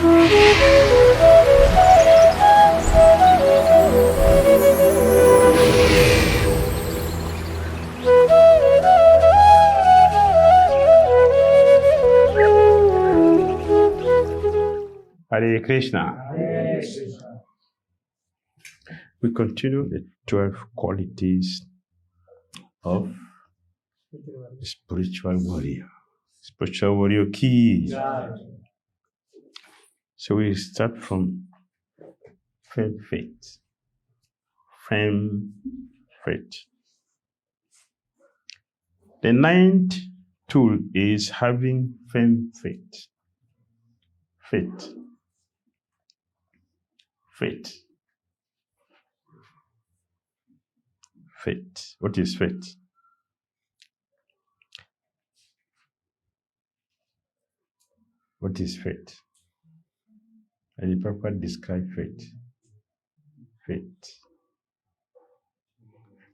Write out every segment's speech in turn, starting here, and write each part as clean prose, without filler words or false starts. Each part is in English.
Hare Krishna. Hare Krishna. We continue the 12 qualities of the spiritual warrior. Spiritual warrior key. So we start from firm faith. Firm faith. The 9th tool is having firm faith. Faith. Faith. Faith. What is faith? What is faith? And the Papa describe faith. Faith.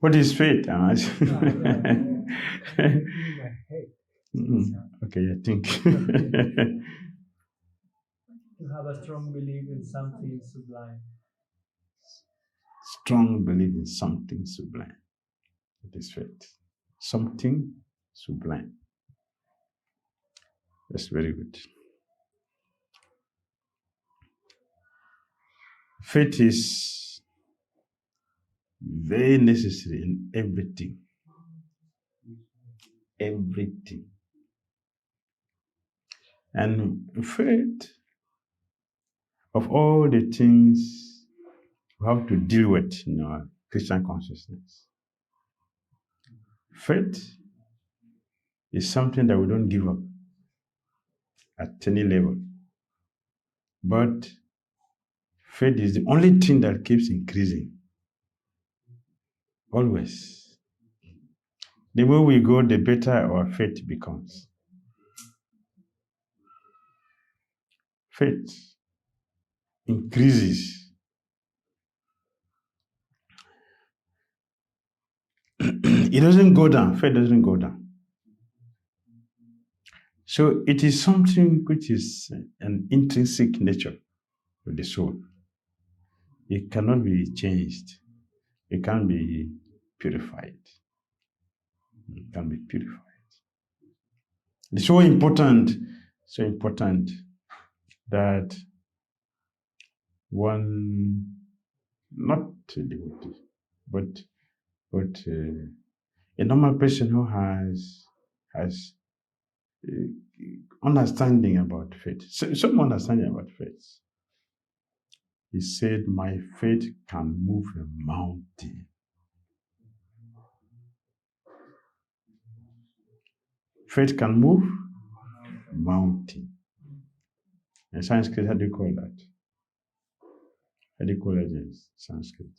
What is faith? Okay, I think. To have a strong belief in something sublime. Strong belief in something sublime. That is faith. Something sublime. That's very good. Faith is very necessary in everything. Everything. And faith, of all the things we have to deal with in our Christian consciousness, faith is something that we don't give up at any level. But faith is the only thing that keeps increasing. Always. The more we go, the better our faith becomes. Faith increases. It doesn't go down. Faith doesn't go down. So it is something which is an intrinsic nature of the soul. It cannot be changed. It can be purified. It can be purified. It's so important that one, not a devotee, but a normal person who has understanding about faith, some understanding about faith. He said, my faith can move a mountain. Faith can move a mountain. In Sanskrit, how do you call that? How do you call that in Sanskrit?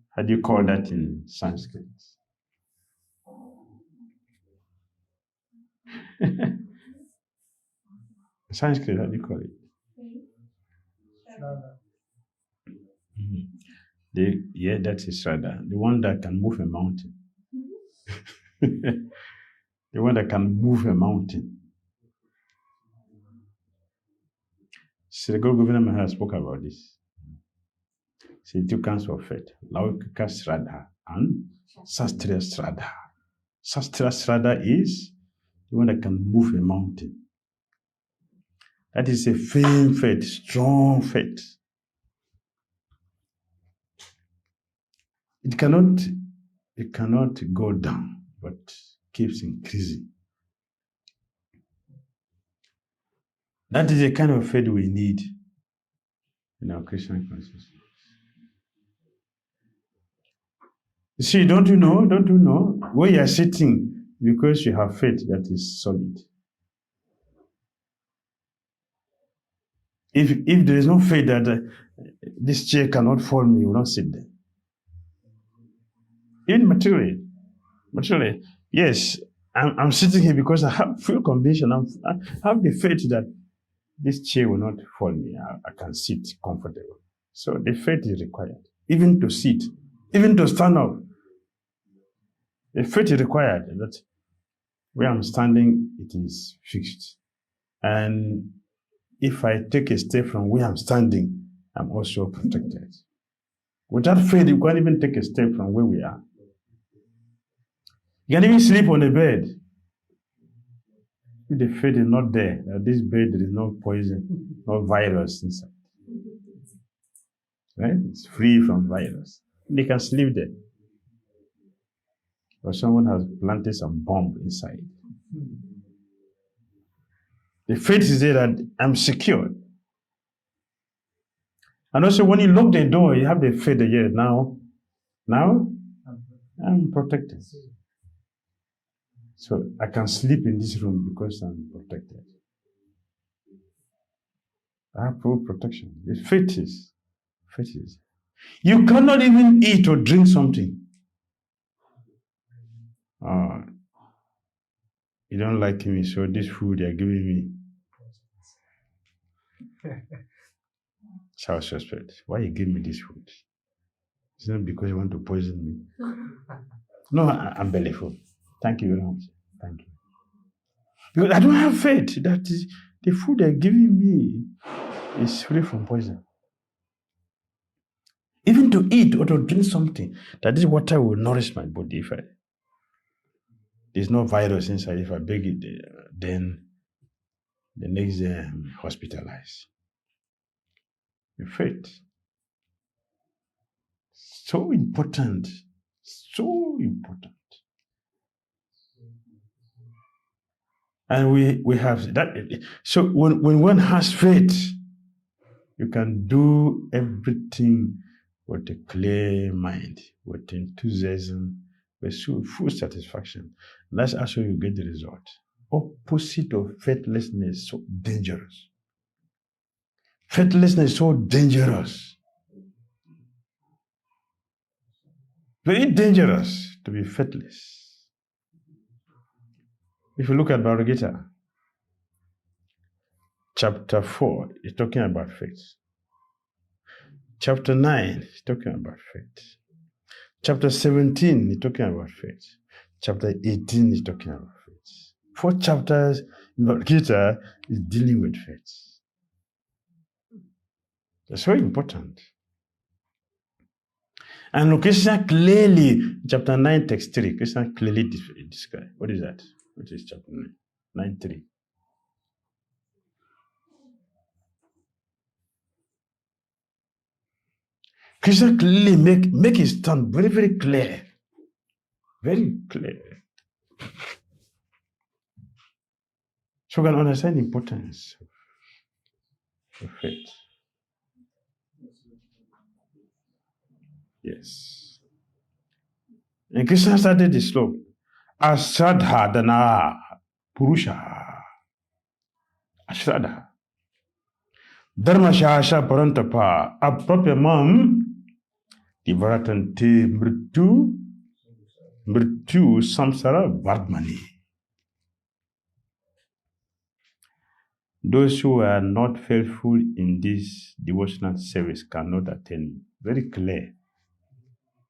How do you call that in Sanskrit? Sanskrit, how do you call it? Yeah, that's a Shraddha. The one that can move a mountain. The one that can move a mountain. Sri Guru Govinda Maharaj spoke about this. See, two kinds of faith, Laukika Shraddha and Sastriya Shraddha. Sastriya Shraddha is the one that can move a mountain. That is a firm faith, strong faith. It cannot go down, but keeps increasing. That is the kind of faith we need in our Christian consciousness. You see, don't you know where you are sitting because you have faith that is solid. If there is no faith that this chair cannot fall me, you will not sit there. Even materially, yes, I'm sitting here because I have full conviction. I have the faith that this chair will not fall me. I can sit comfortable. So the faith is required, even to sit, even to stand up. The faith is required that where I'm standing, it is fixed. And if I take a step from where I'm standing, I'm also protected. Without faith, you can't even take a step from where we are. You can even sleep on a bed. If the faith is not there, that this bed there is no poison, no virus inside. Right? It's free from virus. They can sleep there. Or someone has planted some bomb inside. The faith is there that I'm secure. And also when you lock the door, you have the faith that yeah, now I'm protected. So I can sleep in this room because I'm protected. I have full protection. The faith is. You cannot even eat or drink something. You don't like me, so this food you're giving me. Shall suspect. Why you give me this food? It's not because you want to poison me. No, I'm belly full. Thank you very much. Thank you. Because I don't have faith that the food they're giving me is free from poison. Even to eat or to drink something, that this water will nourish my body. If there's no virus inside, if I beg it, then the next day I'm hospitalized. The faith. So important. So important. And we have that. So when one has faith, you can do everything with a clear mind, with enthusiasm, with full satisfaction. And that's actually you get the result. Opposite of faithlessness, so dangerous. Faithlessness is so dangerous. Very dangerous to be faithless. If you look at Bhagavad Gita, chapter 4 is talking about faith. Chapter 9 is talking about faith. Chapter 17 is talking about faith. Chapter 18 is talking about faith. 4 chapters in Bhagavad Gita is dealing with faith. That's very important. And Krishna clearly, chapter 9, text 3, Krishna clearly describes. What is that? What is chapter 9? 9:3. Krishna clearly make his stand very, very clear. Very clear. So we can understand the importance of faith. Yes. And Krishna started the slope. Ashraddha dana purusha. Ashraddha. Dharma shasha parantapa. Apropyamam divaratante mrityu samsara vardmani. Those who are not faithful in this devotional service cannot attain. Very clear.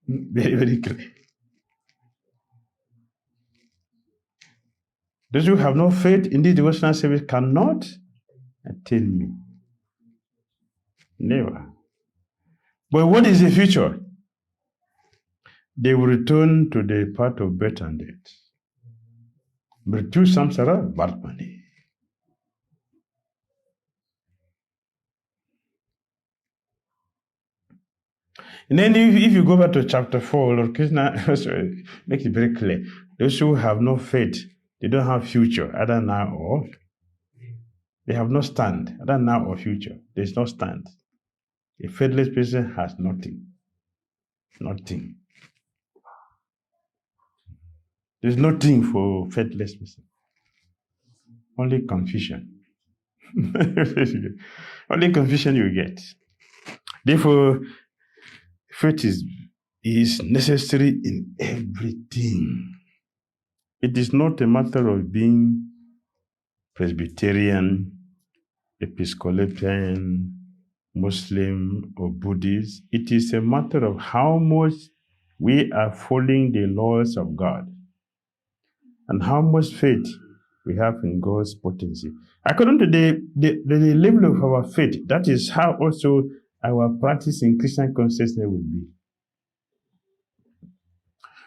Very, very clear. Those who have no faith in this devotional service cannot attain me. Never. But what is the future? They will return to the path of birth and death. Mrityu samsara vardmani. And then if you go back to chapter 4, Lord Krishna makes it very clear. Those who have no faith, they don't have future, either now or they have no stand, either now or future. There's no stand. A faithless person has nothing. Nothing. There's nothing for faithless person. Only confusion. Only confusion you get. Therefore, faith is necessary in everything. It is not a matter of being Presbyterian, Episcopalian, Muslim, or Buddhist. It is a matter of how much we are following the laws of God and how much faith we have in God's potency. According to the level of our faith, that is how also our practice in Christian consciousness will be.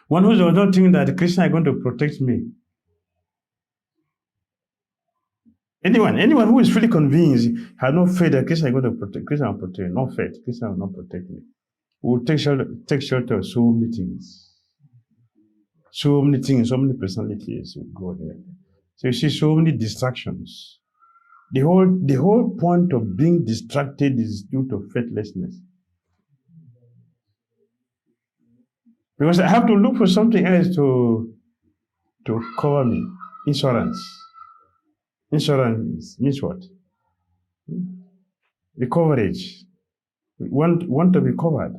One who does not think that Krishna is going to protect me. Anyone who is fully convinced has no faith that Krishna is going to protect. Krishna will protect me. No faith. Krishna will not protect me. We will take shelter of so many things. So many things, so many personalities will go there. So you see so many distractions. The whole point of being distracted is due to faithlessness. Because I have to look for something else to cover me. Insurance. Insurance means what? The coverage. We want to be covered.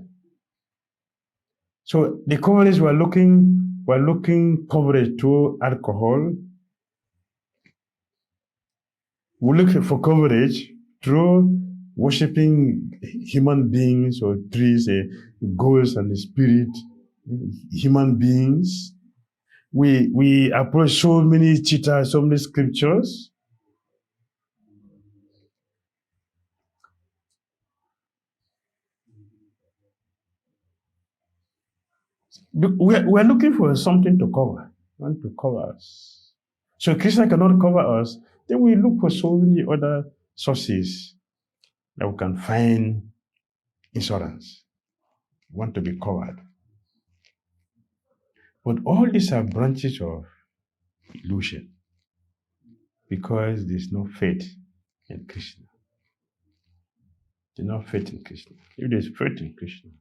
So the coverage we're looking coverage through alcohol. We look for coverage through worshipping human beings or trees, ghosts and the spirit, human beings. We approach so many cheetahs, so many scriptures. We're looking for something to cover. We want to cover us. So Krishna cannot cover us. Then we look for so many other sources that we can find insurance. We want to be covered. But all these are branches of illusion because there's no faith in Krishna. There's no faith in Krishna. If there's faith in Krishna,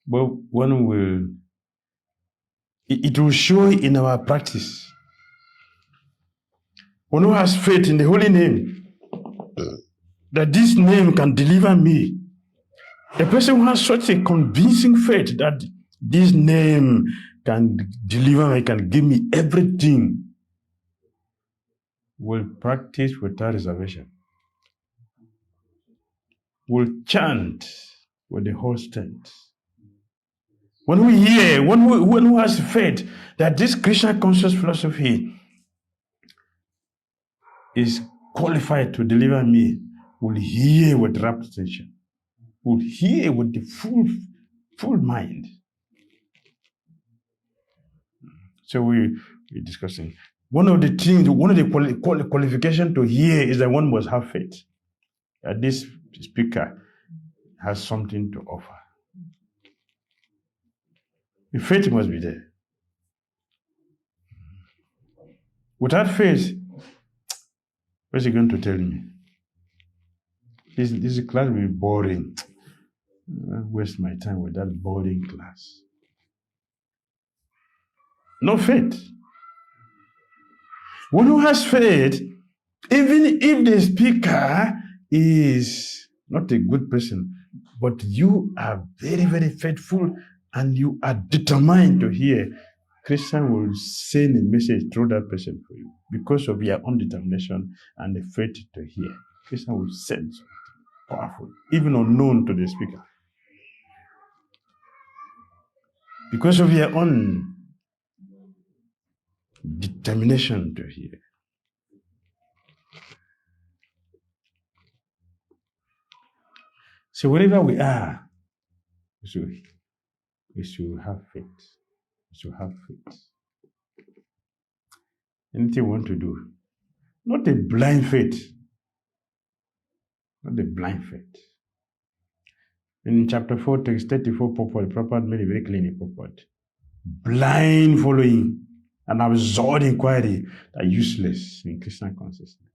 but one will, it will show in our practice. One who has faith in the holy name, that this name can deliver me. A person who has such a convincing faith that this name can deliver me, can give me everything, will practice without reservation. Will chant with the whole strength. When we hear, one who has faith that this Krishna conscious philosophy is qualified to deliver me, will hear with rapt attention, will hear with the full mind. So we're discussing. One of the qualifications to hear is that one must have faith. That this speaker has something to offer. The faith must be there. Without faith, what's he going to tell me? This class will be boring. I'll waste my time with that boring class. No faith. One who has faith, even if the speaker is not a good person, but you are very, very faithful and you are determined to hear, Krishna will send a message through that person for you because of your own determination and the faith to hear. Krishna will send something powerful, even unknown to the speaker. Because of your own determination to hear. So wherever we are, we should have faith. We should have faith. Anything we want to do. Not a blind faith. Not a blind faith. In chapter 4, text 34, purport, Prabhupada made it very clear in purport. Blind following and absurd inquiry are useless in Krishna consciousness.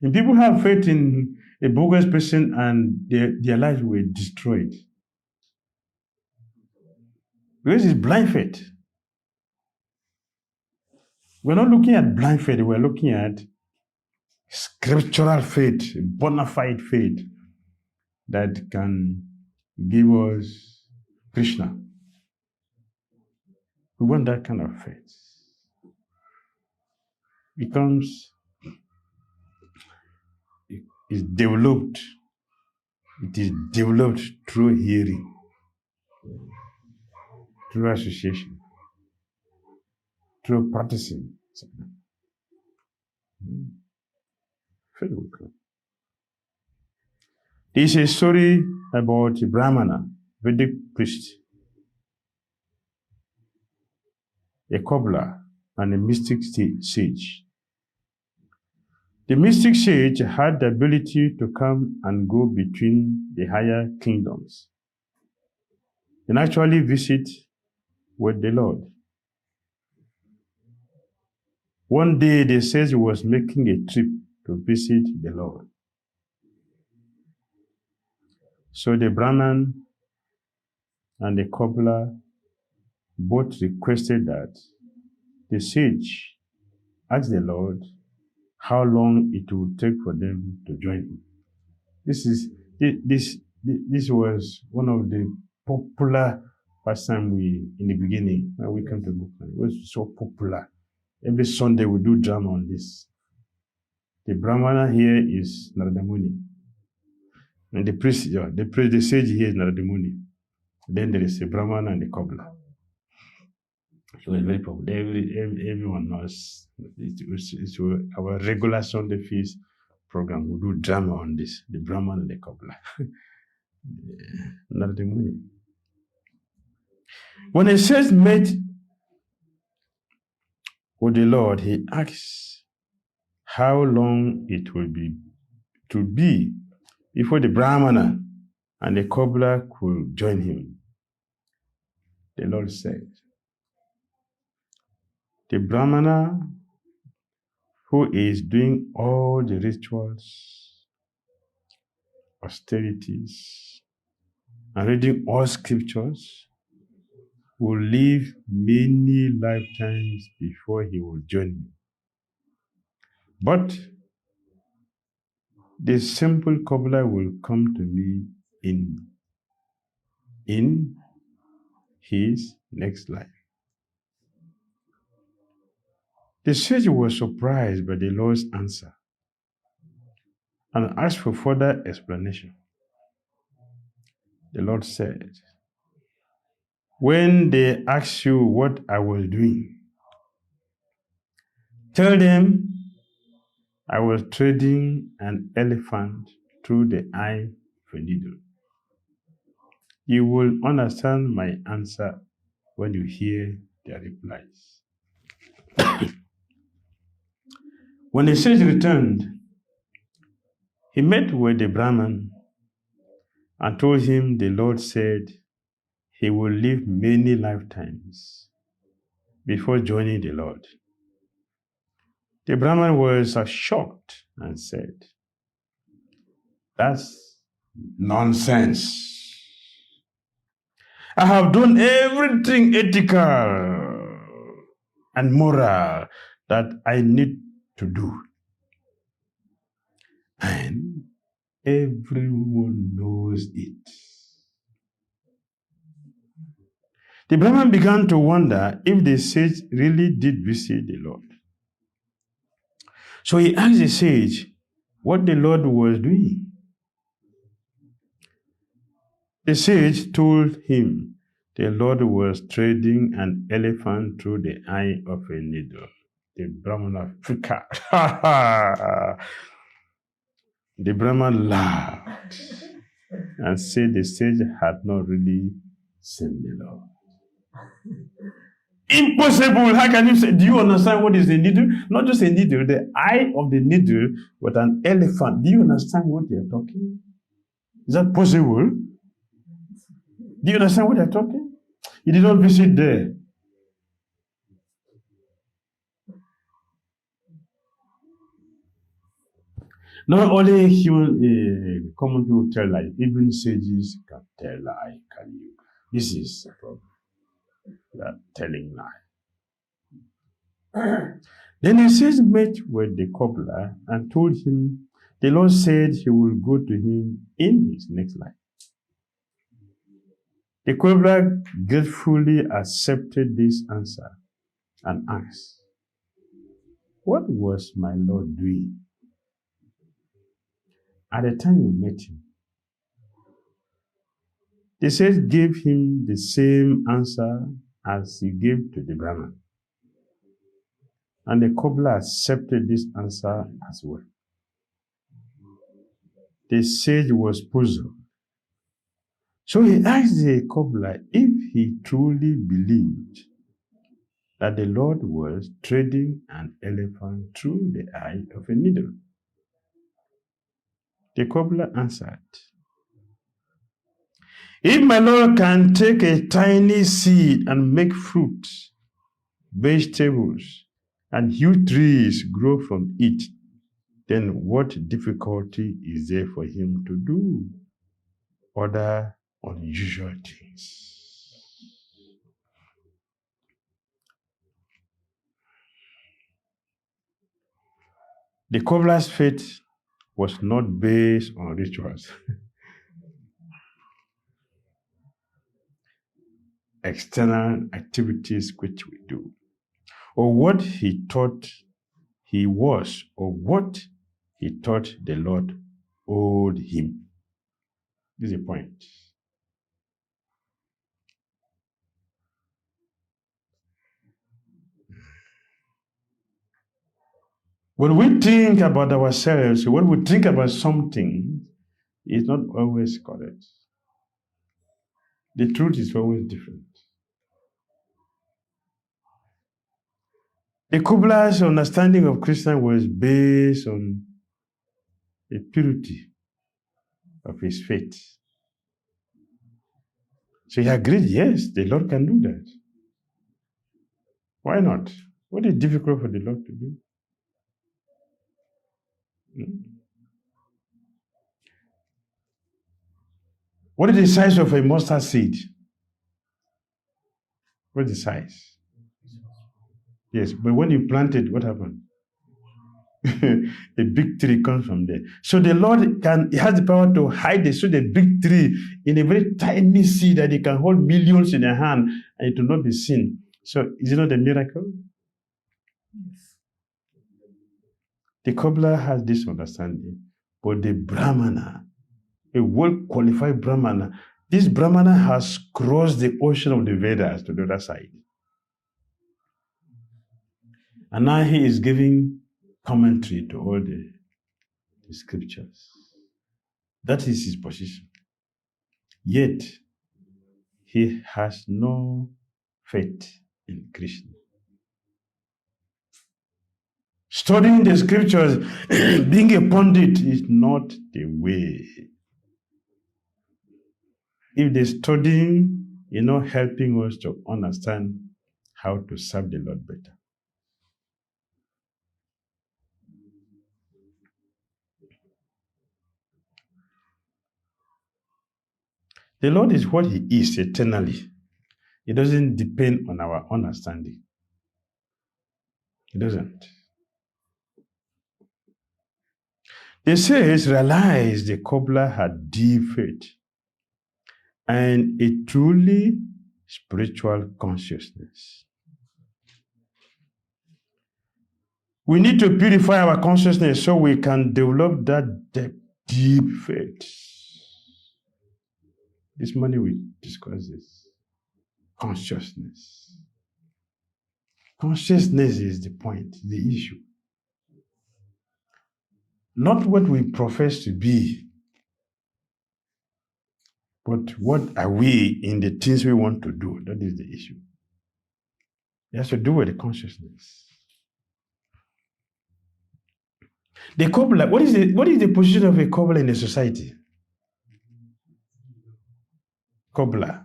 And people have faith in a bogus person and their lives were destroyed. Because it's blind faith. We're not looking at blind faith, we're looking at scriptural faith, bona fide faith that can give us Krishna. We want that kind of faith. It is developed through hearing. through association, through practicing. Very good. There is a story about a Brahmana, Vedic priest, a cobbler, and a mystic sage. The mystic sage had the ability to come and go between the higher kingdoms and actually visit with the Lord. One day, the sage was making a trip to visit the Lord. So the Brahman and the cobbler both requested that the sage ask the Lord how long it would take for them to join him. This was one of the popular pastime in the beginning when we came to Bhukman. It was so popular. Every Sunday we do drama on this. The Brahmana here is Narada Muni. And the priest, the sage here is Narada Muni. Then there is a Brahmana and the cobbler. It was very popular. Everyone knows. It's our regular Sunday feast program. We do drama on this. The Brahman and the cobbler. Narada Muni. When a sage met with the Lord, he asks how long it will be before the Brahmana and the cobbler could join him. The Lord said, the Brahmana who is doing all the rituals, austerities, and reading all scriptures will live many lifetimes before he will join me. But the simple cobbler will come to me in his next life. The sage was surprised by the Lord's answer and asked for further explanation. The Lord said, when they ask you what I was doing, tell them I was treading an elephant through the eye of a needle. You will understand my answer when you hear their replies. When the sage returned, he met with the Brahman and told him the Lord said he will live many lifetimes before joining the Lord. The Brahman was shocked and said, that's nonsense. I have done everything ethical and moral that I need to do. And everyone knows it. The Brahman began to wonder if the sage really did visit the Lord. So he asked the sage what the Lord was doing. The sage told him the Lord was treading an elephant through the eye of a needle. The Brahman freaked out. The Brahman laughed and said the sage had not really seen the Lord. Impossible! How can you say? Do you understand what is a needle? Not just a needle, the eye of the needle with an elephant. Do you understand what they are talking? Is that possible? Do you understand what they are talking? He did not visit there. Not only human, common people tell lies, even sages can tell lie. This is a problem. They are telling lie. Then the sage met with the cobbler and told him the Lord said he will go to him in his next life. The cobbler gratefully accepted this answer and asked, what was my Lord doing at the time you met him? The sage gave him the same answer as he gave to the Brahman. And the cobbler accepted this answer as well. The sage was puzzled. So he asked the cobbler if he truly believed that the Lord was treading an elephant through the eye of a needle. The cobbler answered, if my Lord can take a tiny seed and make fruit, vegetables, and huge trees grow from it, then what difficulty is there for him to do other unusual things? The cobbler's faith was not based on rituals, external activities which we do, or what he thought he was, or what he thought the Lord owed him. This is the point. When we think about ourselves, when we think about something, it's not always correct. The truth is always different. The cobbler's understanding of Christian was based on the purity of his faith. So he agreed, yes, the Lord can do that. Why not? What is difficult for the Lord to do? What is the size of a mustard seed? What is the size? Yes, but when you plant it, what happened? A big tree comes from there. So the Lord he has the power to hide the big tree in a very tiny seed that he can hold millions in a hand and it will not be seen. So is it not a miracle? Yes. The cobbler has this understanding, but the Brahmana, a well-qualified Brahmana, this Brahmana has crossed the ocean of the Vedas to the other side. And now he is giving commentary to all the scriptures. That is his position. Yet, he has no faith in Krishna. Studying the scriptures, being a pundit is not the way. If the studying is not helping us to understand how to serve the Lord better. The Lord is what he is eternally. It doesn't depend on our understanding. It doesn't. The sage realized the cobbler had deep faith and a truly spiritual consciousness. We need to purify our consciousness so we can develop that deep faith. This morning we discuss this. Consciousness. Consciousness is the point, the issue. Not what we profess to be, but what are we in the things we want to do? That is the issue. It has to do with the consciousness. The cobbler, what is the position of a cobbler in a society? Cobbler,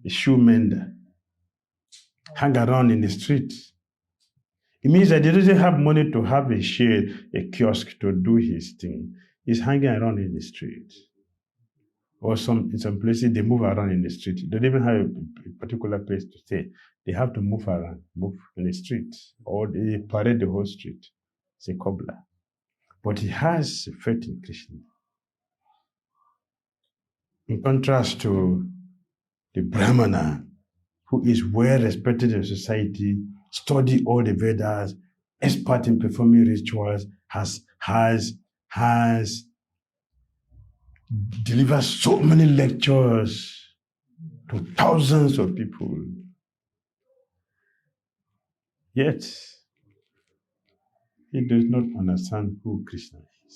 a shoe mender, hang around in the street. It means that he doesn't have money to have a shade, a kiosk to do his thing. He's hanging around in the street. Or in some places, they move around in the street. They don't even have a particular place to stay. They have to move around, move in the street. Or they parade the whole street. It's a cobbler. But he has faith in Krishna. In contrast to the Brahmana, who is well respected in society, studied all the Vedas, expert in performing rituals, has delivered so many lectures to thousands of people. Yet, he does not understand who Krishna is.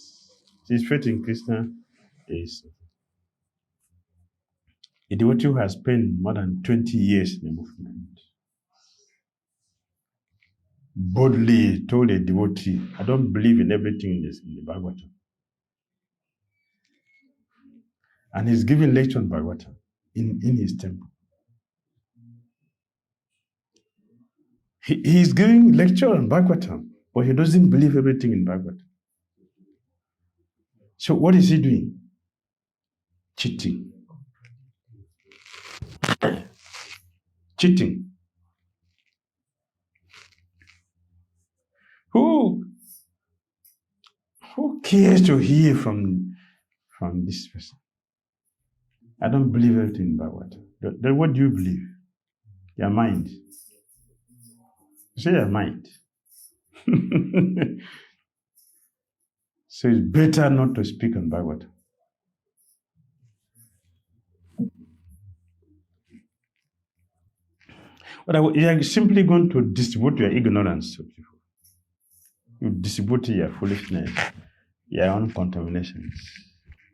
His faith in Krishna is a devotee who has spent more than 20 years in the movement. Boldly told a devotee, I don't believe in everything in the Bhagavatam. And he's giving lecture on Bhagavatam in his temple. He's giving lecture on Bhagavatam, but he doesn't believe everything in Bhagavatam. So what is he doing? Cheating. Cheating. Who cares to hear from this person? I don't believe everything in Bhagavatam. Then what do you believe? Your mind. Say your mind. So it's better not to speak on Bhagavatam. But you are simply going to distribute your ignorance to people. You distribute your foolishness, your own contaminations.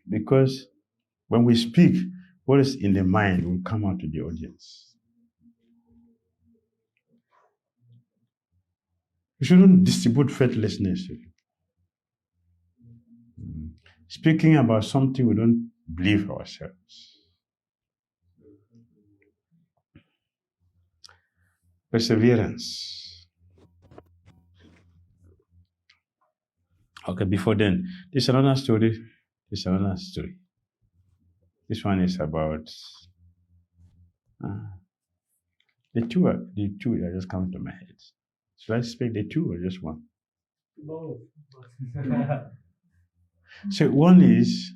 Because when we speak, what is in the mind will come out to the audience. We shouldn't distribute faithlessness. Speaking about something we don't believe ourselves. Perseverance. Okay, before then, there's another story. This one is about the two that just come to my head. Should I speak the two or just one? Both. So one is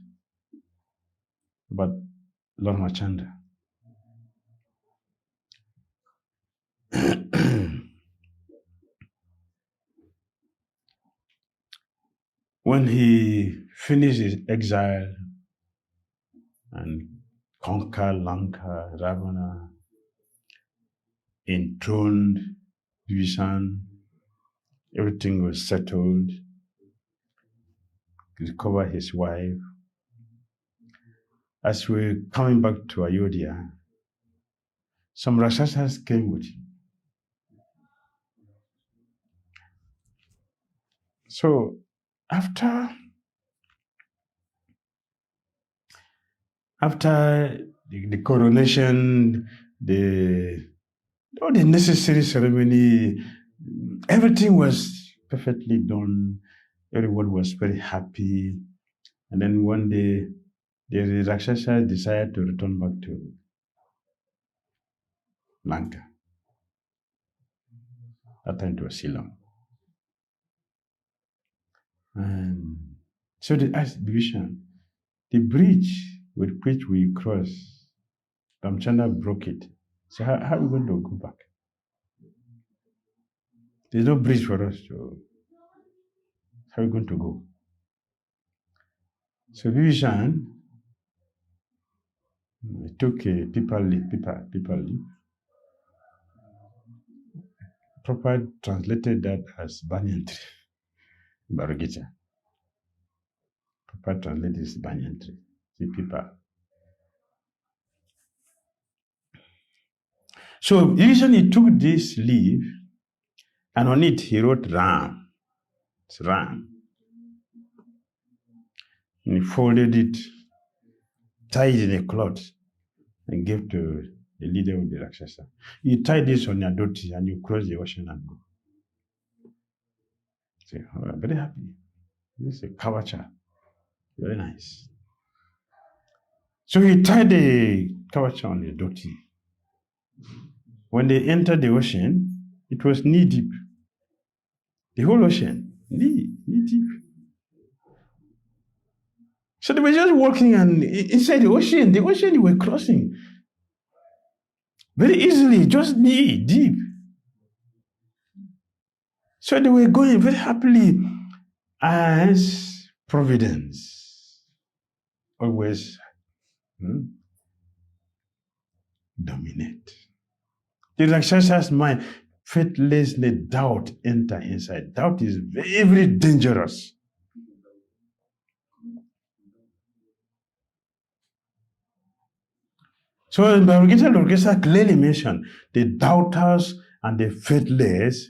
about Lord Machanda. When he finished his exile and conquered Lanka, Ravana, enthroned Vibhishan, everything was settled, he recovered his wife. As we're coming back to Ayodhya, some Rakshasas came with him. So after the coronation, all the necessary ceremony, everything was perfectly done. Everyone was very happy. And then one day, the Rakshasas decided to return back to Lanka. That time it was Ceylon. And so they asked Vibhishan, the bridge with which we cross, Ramchandra broke it. So how are we going to go back? There's no bridge for us to. How are we going to go? So Vibhishan took a paper leaf. Prabhupada translated that as banyan tree, Barugita. Prabhupada translated this banyan tree, the paper. So Vibhishan, he took this leaf, and on it he wrote Ram. It's Ram. And he folded it, tied it in a cloth, and gave to the leader of the Rakshasa. You tie this on your dhoti and you cross the ocean and go. So, very happy. This is a kavacha. Very nice. So he tied the kavacha on the dhoti. When they entered the ocean, it was knee deep. The whole ocean, knee deep. So they were just walking, and inside the ocean they were crossing very easily, just knee deep. So they were going very happily, as providence always dominate. The Rakshasa's mind, faithlessness, doubt enter inside. Doubt is very, very dangerous. So Bhagavad Gita clearly mentioned the doubters and the faithless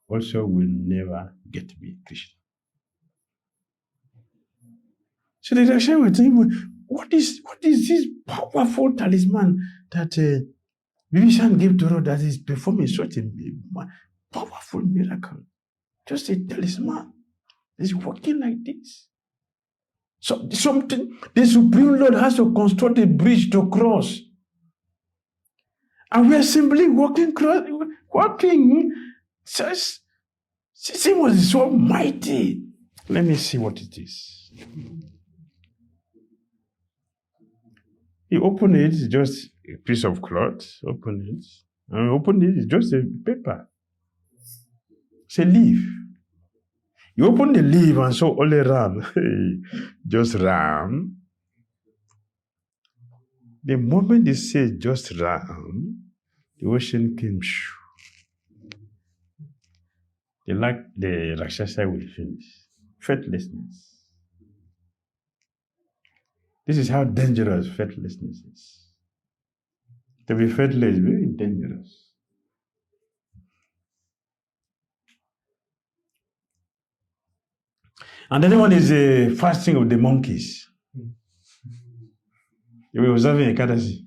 also will never get to be Krishna. So the Daksha will think, what is this powerful talisman that Vibhishan gave to her that is performing such a powerful miracle? Just a talisman. It's working like this. So something the Supreme Lord has to construct a bridge to cross. And we are simply walking. It was so mighty. Let me see what it is. He opened it, it's just a piece of cloth. Open it. And open it, it's just a paper. It's a leaf. You open the leaf and saw only ram. Just ram. The moment they say just ram, the ocean came. The Rakshasa will finish. Faithlessness. This is how dangerous faithlessness is. To be faithless is very dangerous. And the other one is the fasting of the monkeys. You were observing Ekadasi.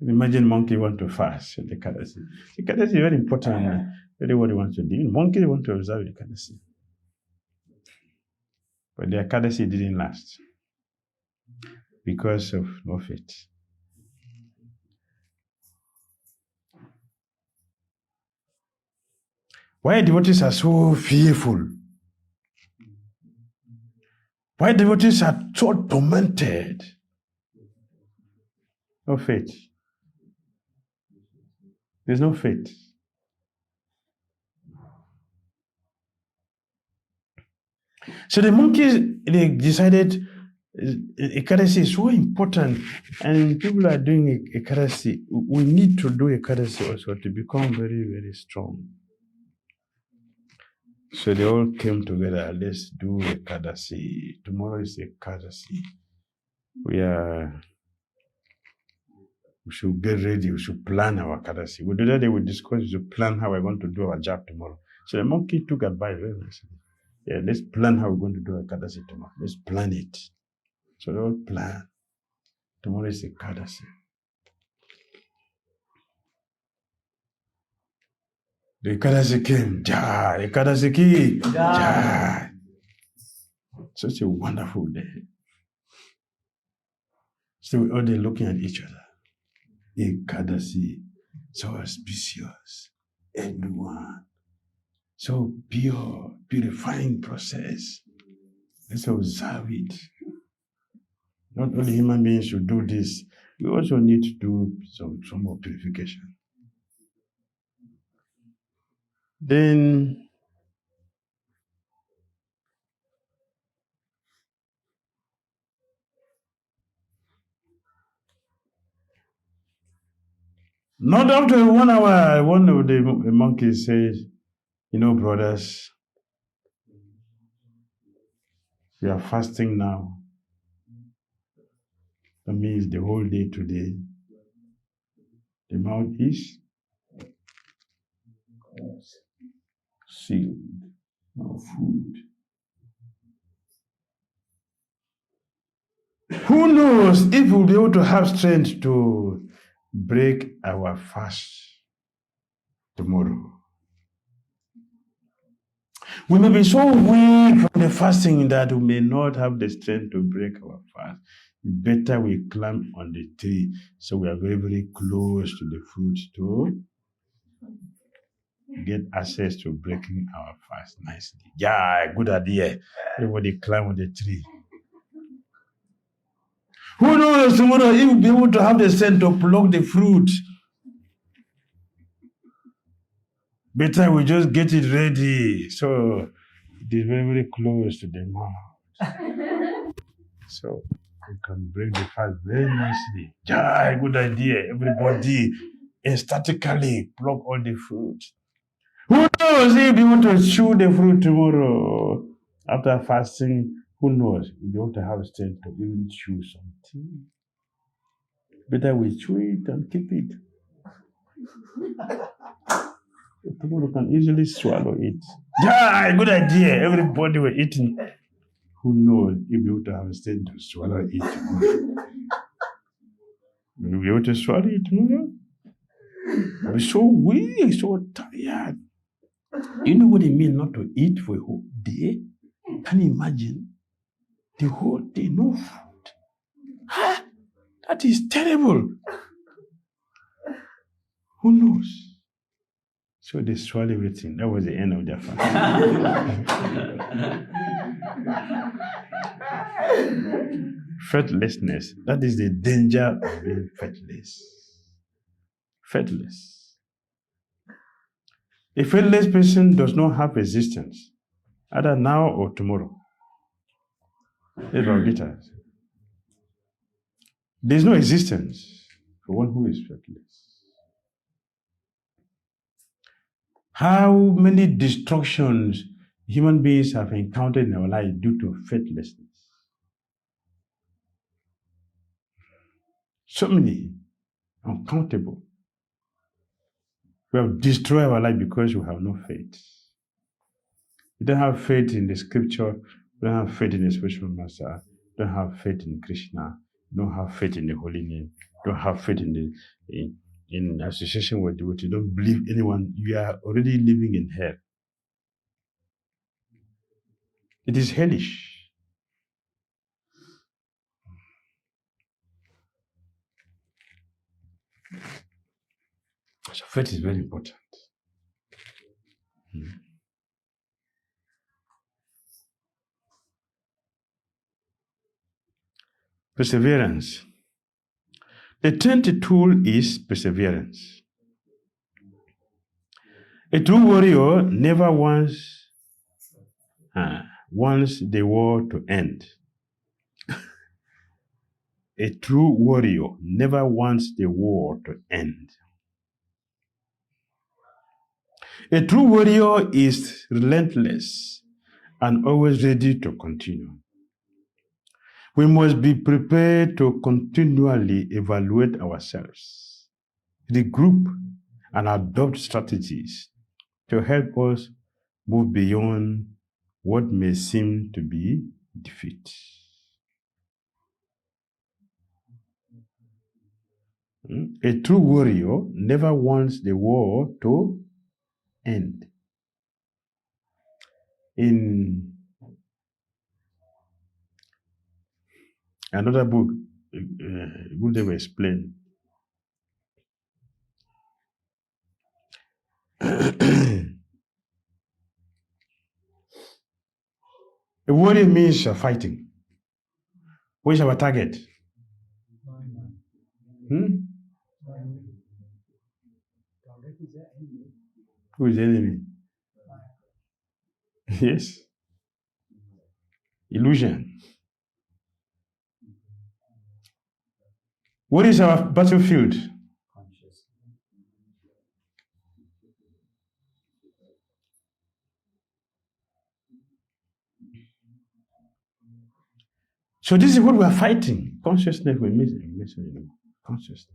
Imagine monkey want to fast at the Ekadasi. Ekadasi is very important. Everybody wants to do. Monkeys want to observe the Ekadasi. But the Ekadasi didn't last because of no faith. Why devotees are so fearful? Why devotees are so tormented? No faith. There's no faith. So the monkeys, they decided Ekadasi is so important, and people are doing Ekadasi. We need to do Ekadasi also to become very, very strong. So they all came together. Let's do Ekadasi. Tomorrow is Ekadasi. We should get ready. We should plan our Ekadasi. We do that. They will discuss. We should plan how we're going to do our job tomorrow. So the monkey took advice very nicely. Yeah, let's plan how we're going to do Ekadasi tomorrow. Let's plan it. So they all plan. Tomorrow is Ekadasi. The Ekadasi came. Jai. Ekadasi ki. Jai. Such a wonderful day. So we're all there looking at each other. Ekadasi, so auspicious. Everyone. So pure, purifying process. Let's observe it. Not only human beings should do this, we also need to do some more purification. Then not after 1 hour, one of the monkeys says, brothers, we are fasting now. That means the whole day today, the mouth is sealed. No food. Who knows if we'll be able to have strength to break our fast tomorrow. We may be so weak from the fasting that we may not have the strength to break our fast. Better we climb on the tree so we are very, very close to the fruit to get access to breaking our fast nicely. Yeah, good idea. Everybody climb on the tree. Who knows tomorrow if we'll be able to have the strength to pluck the fruit. Better we just get it ready. So it is very, very close to the mouth. So You can break the fast very nicely. Yeah, good idea. Everybody ecstatically pluck all the fruit. Who knows if you want to chew the fruit tomorrow after fasting? Who knows if you want to have strength to even chew something? Better we chew it and keep it. Tomorrow can easily swallow it. Yeah, good idea. Everybody were eating. Who knows if you want to have strength to swallow it tomorrow? You'll be able to swallow it tomorrow? I'll be so weak, so tired. You know what it means not to eat for a whole day? Can you imagine? The whole day, no food. Huh? That is terrible. Who knows? So they swallow everything. That was the end of their fast. Fearlessness. That is the danger of being fearless. Fearless. A fearless person does not have existence, either now or tomorrow. There is no existence for one who is fearless. How many destructions human beings have encountered in our life due to fearlessness? So many, uncountable. We have destroyed our life because we have no faith. We don't have faith in the scripture. We don't have faith in the spiritual master. We don't have faith in Krishna. We don't have faith in the holy name. We don't have faith in association with what you don't believe anyone. You are already living in hell. It is hellish. So faith is very important. Perseverance. The 10th tool is perseverance. A true warrior never wants the war to end. A true warrior never wants the war to end. A true warrior is relentless and always ready to continue. We must be prepared to continually evaluate ourselves, regroup, and adopt strategies to help us move beyond what may seem to be defeat. A true warrior never wants the war to end. In another book, Vrndavana explained, a warrior means fighting. What is our target? Who is the enemy? Yes. Illusion. What is our battlefield? So this is what we are fighting. Consciousness, we mention consciousness.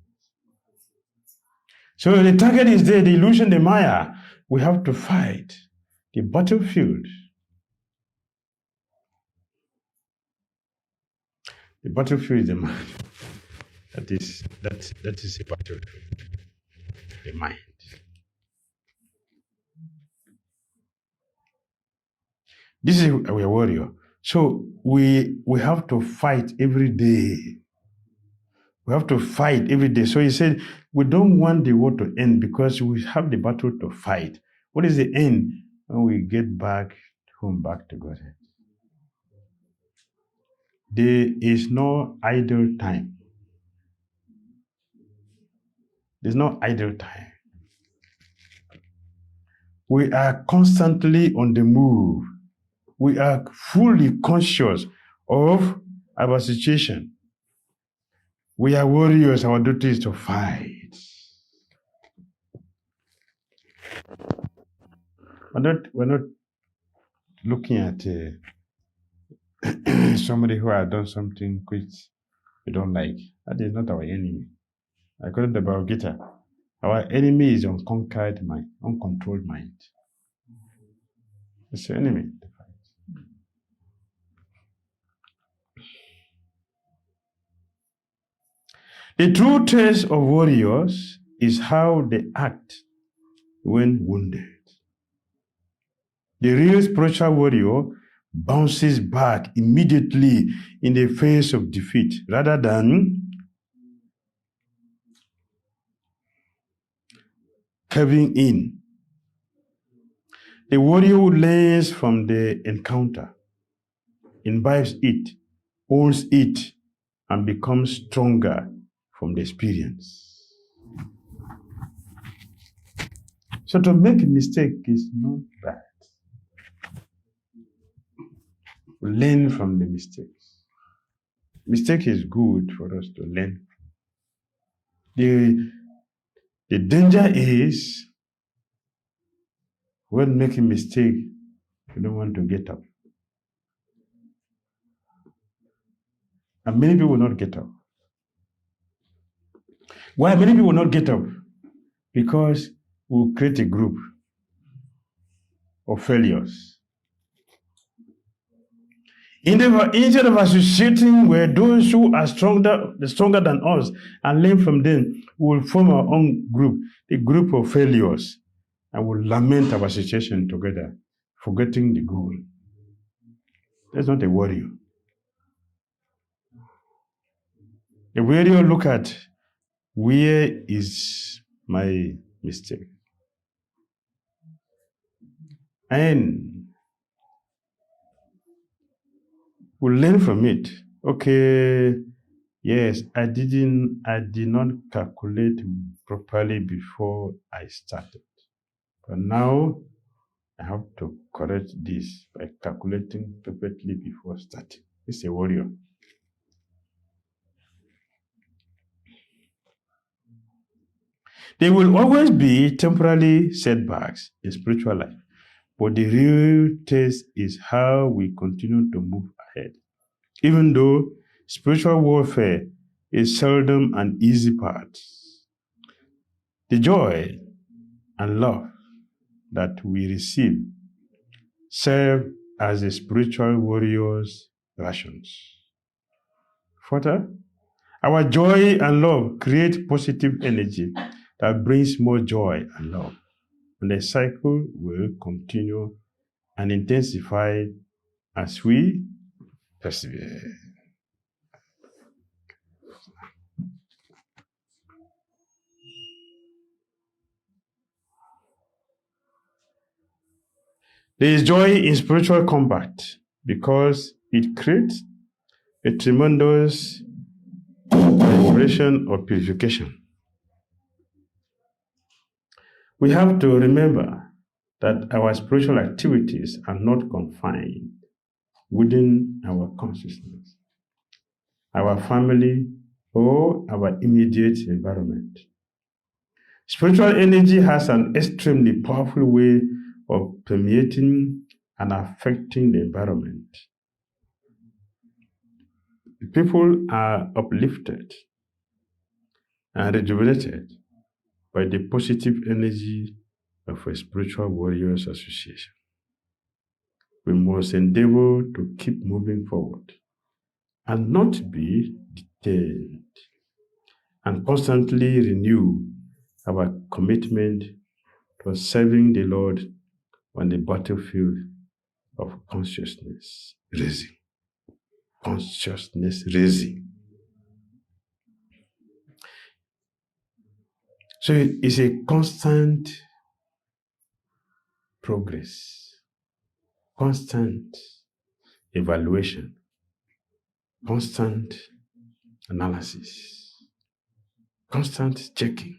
So the target is there, the illusion, the Maya. We have to fight the battlefield. The battlefield is the mind. That is a battlefield. The mind. This is our warrior. So we have to fight every day. We have to fight every day. So he said, we don't want the war to end because we have the battle to fight. What is the end? When we get back home, back to Godhead. There is no idle time. There's no idle time. We are constantly on the move. We are fully conscious of our situation. We are warriors. Our duty is to fight. We're not looking at somebody who has done something which we don't like. That is not our enemy. According to the Bhagavad Gita, our enemy is unconquered mind, uncontrolled mind. It's your enemy. The true test of warriors is how they act when wounded. The real spiritual warrior bounces back immediately in the face of defeat rather than caving in. The warrior who learns from the encounter, imbibes it, owns it, and becomes stronger from the experience. So to make a mistake is not bad. Learn from the mistakes. Mistake is good for us to learn. The danger is when making mistake, you don't want to get up. And many people will not get up. Why many people will not get up? Because we'll create a group of failures. Instead of associating with those who are stronger than us and learn from them, we will form our own group, a group of failures, and we'll lament our situation together, forgetting the goal. That's not a warrior. A warrior look at where is my mistake, and we'll learn from it. Okay, yes, I did not calculate properly before I started. But now I have to correct this by calculating perfectly before starting. It's a warrior. There will always be temporary setbacks in spiritual life, but the real test is how we continue to move ahead. Even though spiritual warfare is seldom an easy part, the joy and love that we receive serve as a spiritual warrior's rations. Further, our joy and love create positive energy that brings more joy and love, and the cycle will continue and intensify as we persevere. There is joy in spiritual combat because it creates a tremendous vibration of purification. We have to remember that our spiritual activities are not confined within our consciousness, our family, or our immediate environment. Spiritual energy has an extremely powerful way of permeating and affecting the environment. People are uplifted and rejuvenated by the positive energy of a spiritual warriors association. We must endeavor to keep moving forward and not be detained, and constantly renew our commitment to serving the Lord on the battlefield of consciousness raising. Consciousness raising. So it's a constant progress, constant evaluation, constant analysis, constant checking.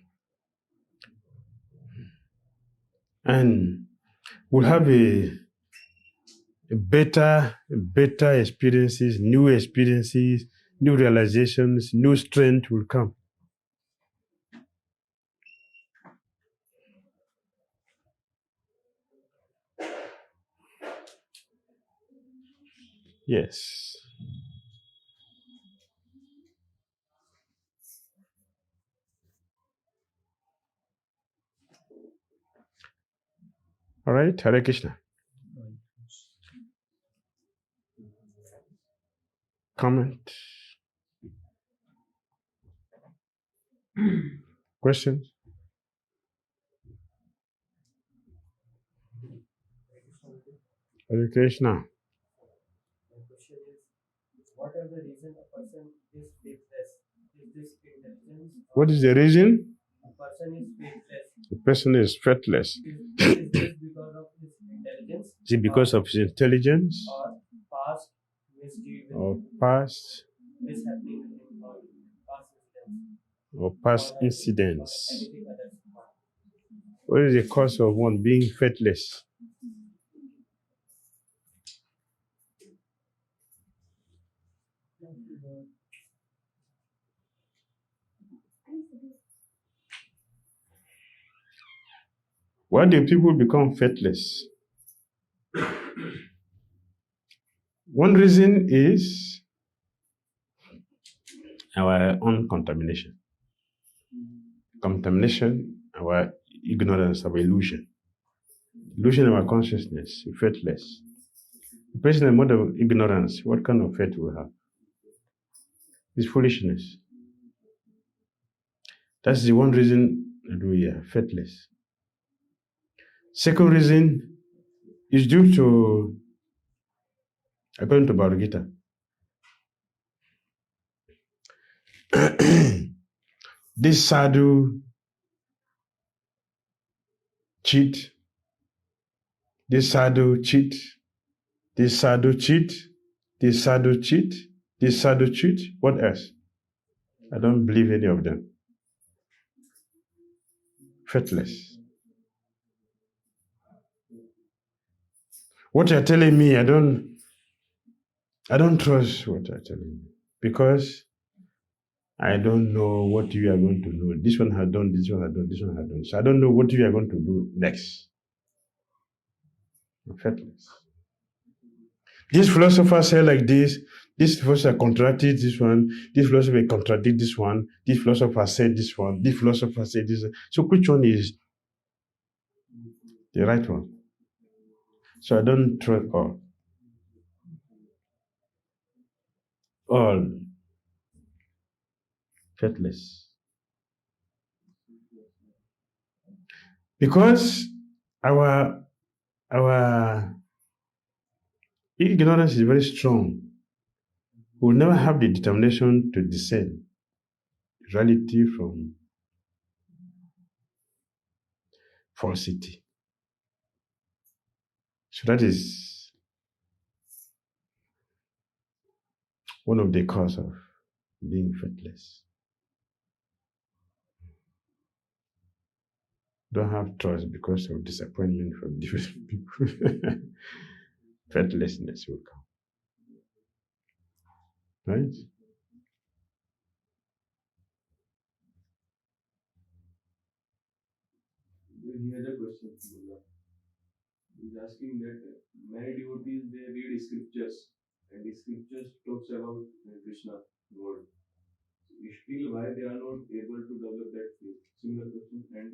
And we'll have a better experiences, new experiences, new realizations, new strength will come. Yes. All right, Hare Krishna. Comment? Questions? Hare Krishna. My question is, what are the reason a person is faithless? Is this intelligence? What is the reason? A person is faithless. The person is faithless. Is this because of his intelligence? Is it because of his intelligence Or past misdeed with or past mishappening with him or past incidents? or past incidents? Anything others? What is the cause of one being faithless? Why do people become faithless? One reason is our own contamination. Contamination, our ignorance, our illusion. Illusion of our consciousness, faithless. The person in mode of ignorance, what kind of faith will have? It's foolishness. That's the one reason that we are faithless. Second reason is due to, according to Bhagavad Gita, this sadhu cheat, this sadhu cheat, this sadhu cheat, this sadhu cheat, this sadhu cheat. What else? I don't believe any of them. Faithless. What you're telling me, I don't trust what you're telling me, because I don't know what you are going to do. This one has done, this one has done, this one has done. So I don't know what you are going to do next. I'm faithless. This philosopher said like this philosopher contradicted this one, this philosopher contradicted this one, this philosopher said this one, this philosopher said this. So which one is the right one? So I don't trust all. All faithless. Because our ignorance is very strong. We will never have the determination to discern reality from falsity. So that is one of the causes of being faithless. Don't have trust because of disappointment from different people. Faithlessness will come. Right? Here's a question. He's asking that many devotees, they read scriptures, and the scriptures talks about Krishna, God. Still, why they are not able to develop that faith? Similar question, and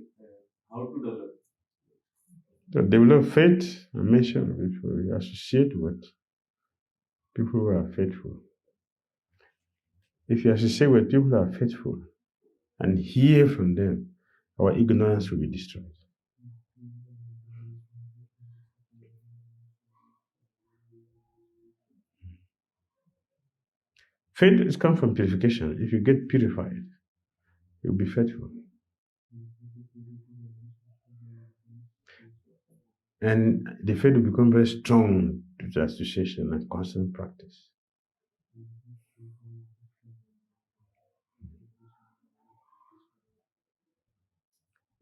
how to develop? To develop faith, I mentioned before, you associate with people who are faithful. If you associate with people who are faithful and hear from them, our ignorance will be destroyed. Faith is come from purification. If you get purified, you'll be faithful. And the faith will become very strong due to association and constant practice.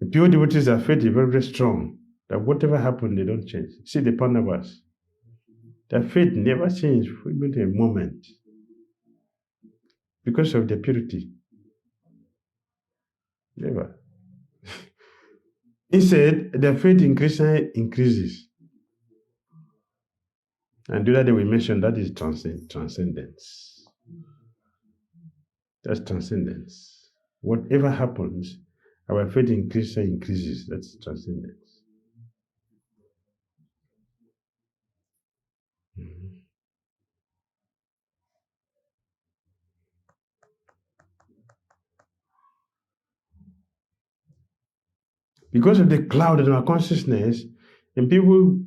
The pure devotees are faith is very, very strong. That whatever happened, they don't change. See the Pandavas. Their faith never changed for even a moment. because of their purity. Never. Instead, their faith in Krishna increases. And the other day we mentioned that is transcendence. That's transcendence. Whatever happens, our faith in Krishna increases. That's transcendence. Mhm. Because of the cloud in our consciousness, and people,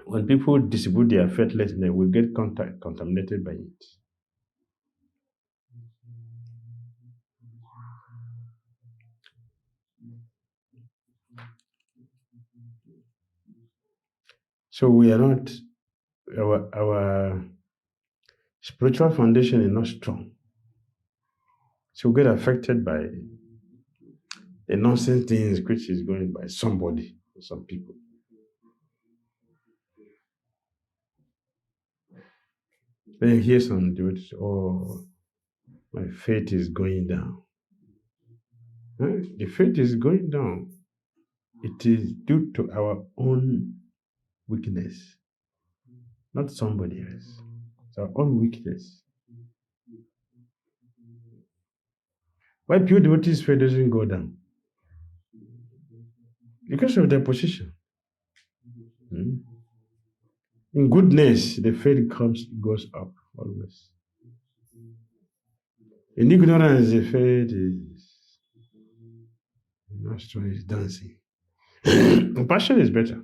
when people distribute their faithlessness, we get contaminated by it. So we are not, our spiritual foundation is not strong. So we get affected by the nonsense things which is going by somebody, some people. Then you hear some devotees, oh, my faith is going down. The faith is going down. It is due to our own weakness, not somebody else. It's our own weakness. Why pure devotees' faith doesn't go down? Because of their position. In goodness, the faith goes up always. In ignorance, the faith is not strong, it's dancing. Compassion is better.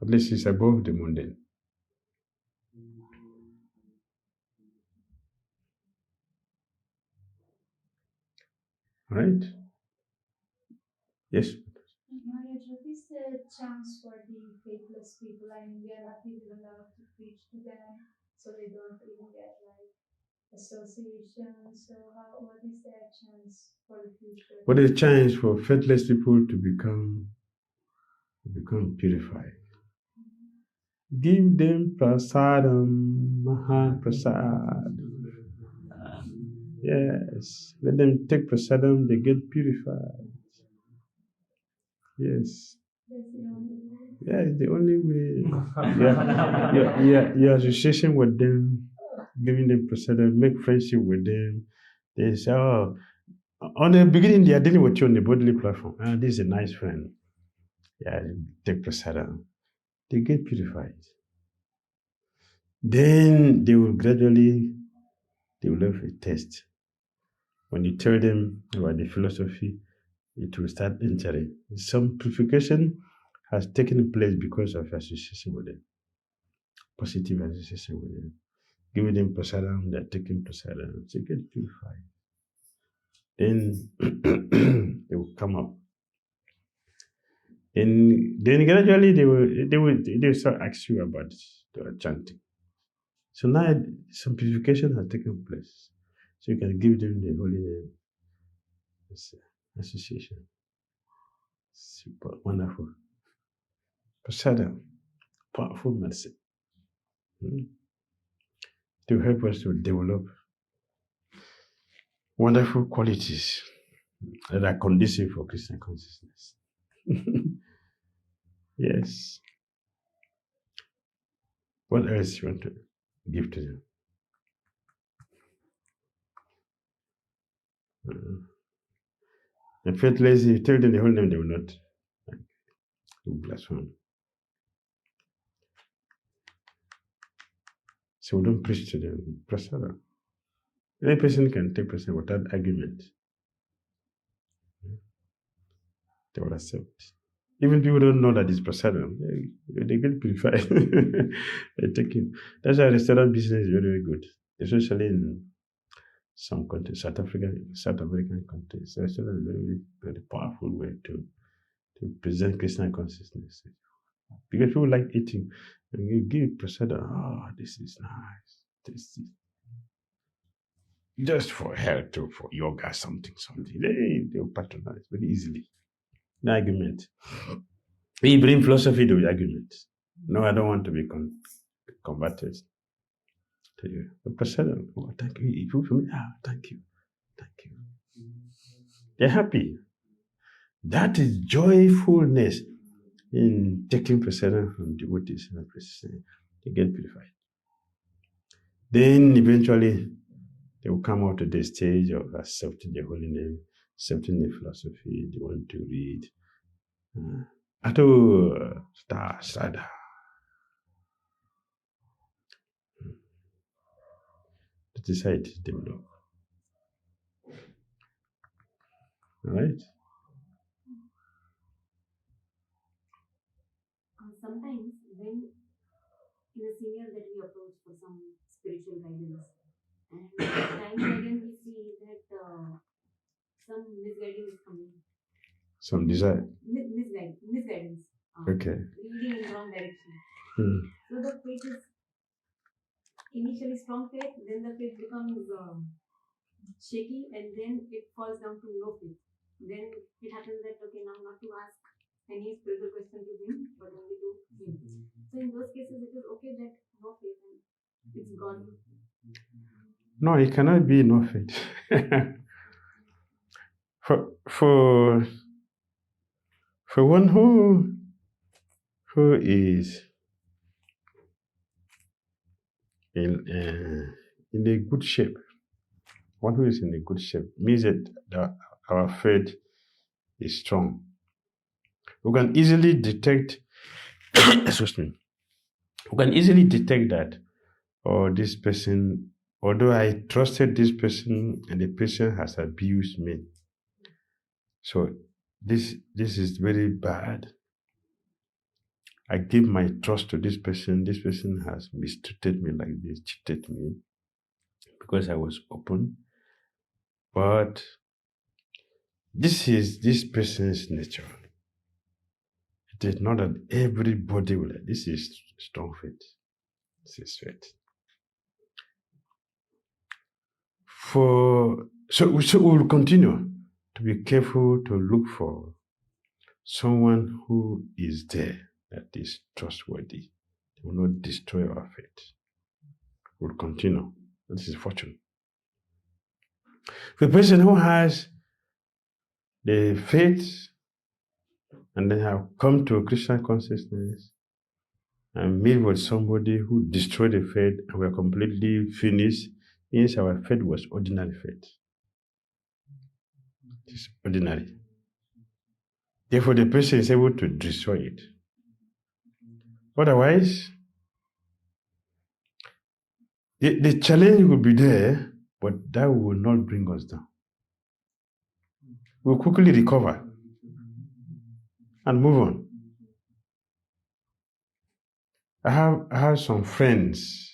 At least it's above the mundane. Right? Yes. Maharaj, what is the chance for the faithless people? I mean, we are not even allowed to preach to them, so they don't even get like association. So what is their chance for the future? What is the chance for faithless people to become purified? Give them prasadam, maha prasad. Yes, let them take prasadam, they get purified. Yes. That's the only way. Yeah, it's the only way. Your association with them, giving them prasadam, make friendship with them. They say, oh, on the beginning, they are dealing with you on the bodily platform. Ah, this is a nice friend. Yeah, take prasadam. They get purified. Then they will gradually develop a taste. When you tell them about the philosophy, it will start entering. Some purification has taken place because of association with them. Positive association with them. Giving them prasadam, they're taking prasadam. They get purified. Then they will come up. And then gradually they will start asking you about the chanting. So now some purification has taken place. So you can give them the holy name. It's association. Super wonderful. Prasadam, powerful medicine. To help us to develop wonderful qualities that are conducive for Christian consciousness. Yes. What else you want to give to them? The faithless, you tell them the whole name, they will not. They will blaspheme. So we don't preach to them. Prasadam. Any person can take prasadam without argument. They will accept. Even people don't know that it's prasadam. They get purified. They take it. That's why restaurant business is very, very good, especially in some countries, South American countries. Restaurant is a very, very powerful way to present Krishna consciousness. Because people like eating. And you give prasadam, oh, this is nice. This is just for health or for yoga, something. They'll patronize very easily. No argument. We bring philosophy to the argument. No, I don't want to be converted. to you. The person, oh, thank you. You do for me. Thank you. Thank you. They're happy. That is joyfulness in taking precedence from devotees. They get purified. Then eventually they will come out to the stage of accepting the holy name, accepting the philosophy they want to read. Ato Sada. That is how it is developed. All right? Sometimes when in a senior that we approach for some spiritual guidance, and time and again we see that some misguiding is coming. Some desire. Misguidance. Okay. Leading in wrong direction. Hmm. So the faith is initially strong faith, then the faith becomes shaky, and then it falls down to no faith. Then it happens that, okay, now not to ask any spiritual question to him, but only to him. So in those cases, it is okay that no faith and it's gone. No, it cannot be no faith. for one who is in a good shape, one who is in a good shape means that our faith is strong. We can easily detect, excuse me, we can easily detect that, this person, although I trusted this person and the person has abused me. So this is very bad. I give my trust to this person has mistreated me like this, cheated me, because I was open. But this is this person's nature. It is not that everybody will. This is strong faith. This is faith. So we will continue to be careful to look for someone who is there that is trustworthy. They will not destroy our faith. We'll continue. This is fortune. The person who has the faith and then have come to Krishna consciousness and meet with somebody who destroyed the faith and we're completely finished, means our faith was ordinary faith. It's ordinary. Therefore, the person is able to destroy it. Otherwise, the challenge will be there, but that will not bring us down. We'll quickly recover and move on. I have some friends.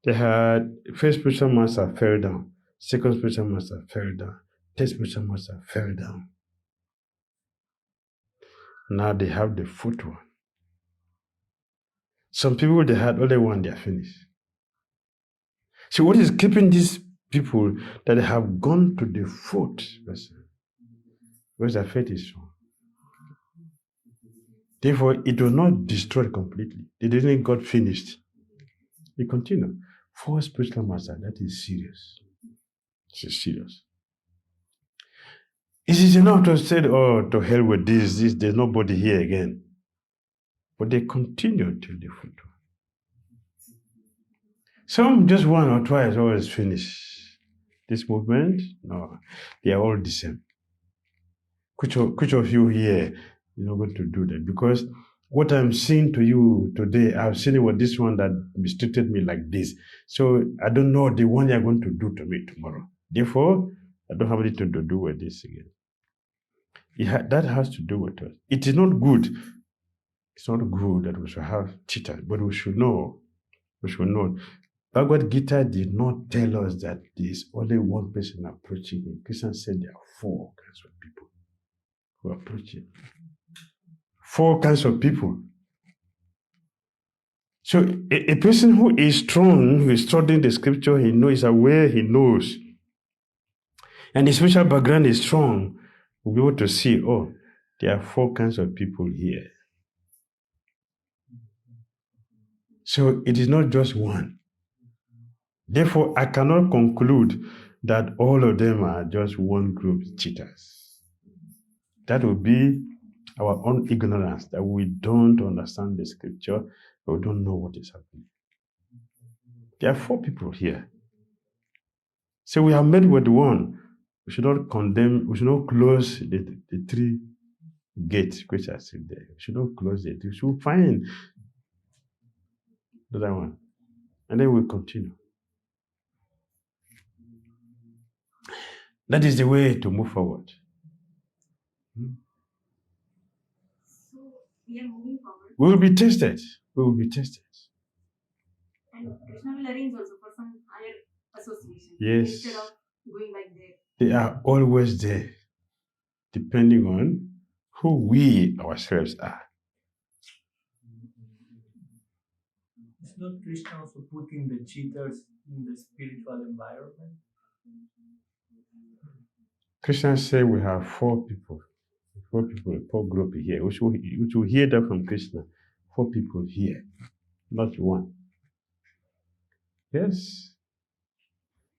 They had first spiritual master fell down, second spiritual master fell down, third spiritual master fell down. Now they have the fourth one. Some people, they had only one, they are finished. So what is keeping these people that have gone to the fourth person? Because their faith is strong. Therefore, it will not destroy completely. They didn't got finished. They continue. For spiritual master, that is serious. It is serious. It is enough to say, to hell with this, there's nobody here again. But they continue till the foot. Some just one or twice always finish. This movement, no, they are all the same. Which of you here is not going to do that? Because what I'm saying to you today, I've seen it with this one that mistreated me like this. So I don't know the one you're going to do to me tomorrow. Therefore, I don't have anything to do with this again. That has to do with us. It is not good. It's not good that we should have cheaters, but we should know. We should know. Bhagavad Gita did not tell us that there is only one person approaching him. Krishna said there are four kinds of people who approach him. Four kinds of people. So a person who is strong, who is studying the scripture, he knows, aware, he knows. And his spiritual background is strong, will be able to see, there are four kinds of people here. So it is not just one. Therefore, I cannot conclude that all of them are just one group cheaters. That would be our own ignorance, that we don't understand the scripture, we don't know what is happening. There are 4 people here. So we have met with one. We should not condemn, we should not close the 3 gates which are still there. We should not close it. We should find the other one. And then we'll continue. That is the way to move forward. So we are moving forward. We will be tested. We will be tested. And Krishna will arrange also for some higher association. Yes. Instead of going like that. They are always there, depending on who we ourselves are. Is not Krishna also putting the cheaters in the spiritual environment? Krishna said we have 4 people. 4 people, a 4 group here. We should hear that from Krishna. 4 people here, not 1. Yes.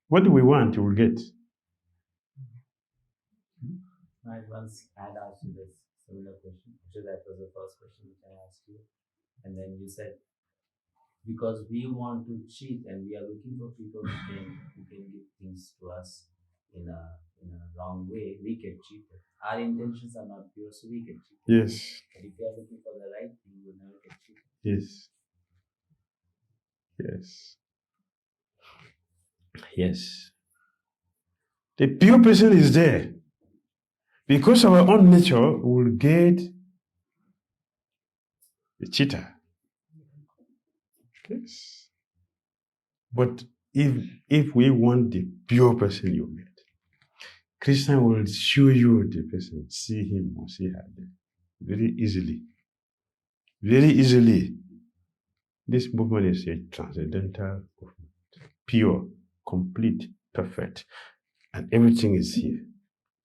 What do we want? You will get. I once had asked you this similar question. Actually, that was the first question which I asked you. And then you said, because we want to cheat and we are looking for people who can give things to us in a wrong way, we get cheated. Our intentions are not pure, so we get cheated. Yes. But if you are looking for the right thing, you will never get cheated. Yes. Yes. Yes. The pure person is there. Because of our own nature, we will get the cheater. Yes. But if we want the pure person you get, Krishna will show you the person, see him or see her there. Very easily. Very easily. This movement is a transcendental movement. Pure, complete, perfect. And everything is here.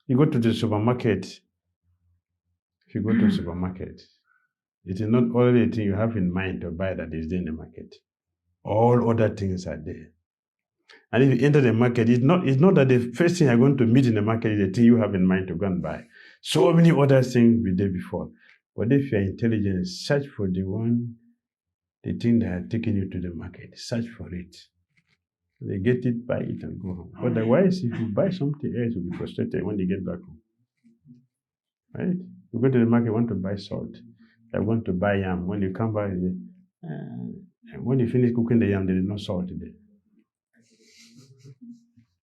You go to the supermarket. If you go to the supermarket, it is not only the thing you have in mind to buy that is there in the market. All other things are there. And if you enter the market, it's not that the first thing you're going to meet in the market is the thing you have in mind to go and buy. So many other things were there before. But if you're intelligent, search for the thing that has taken you to the market. Search for it. They get it, buy it, and go home. Otherwise, if you buy something else, you'll be frustrated when you get back home. Right? You go to the market, want to buy salt. I want to buy yam. When you come back, when you finish cooking the yam, there is no salt in there.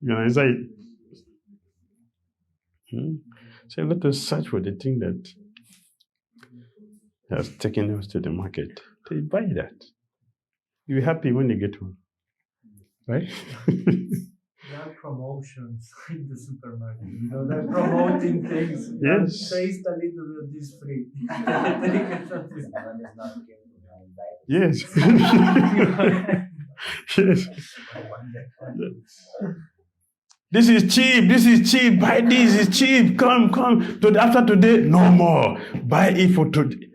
You understand? So let us search for the thing that has taken us to the market. They buy that. You'll be happy when you get home. Right? There are promotions in the supermarket. You know, they're promoting things. Yes. Taste a little bit this free. Yes. Yes. This is cheap. Buy this, it's cheap. Come. After today, no more. Buy it for today.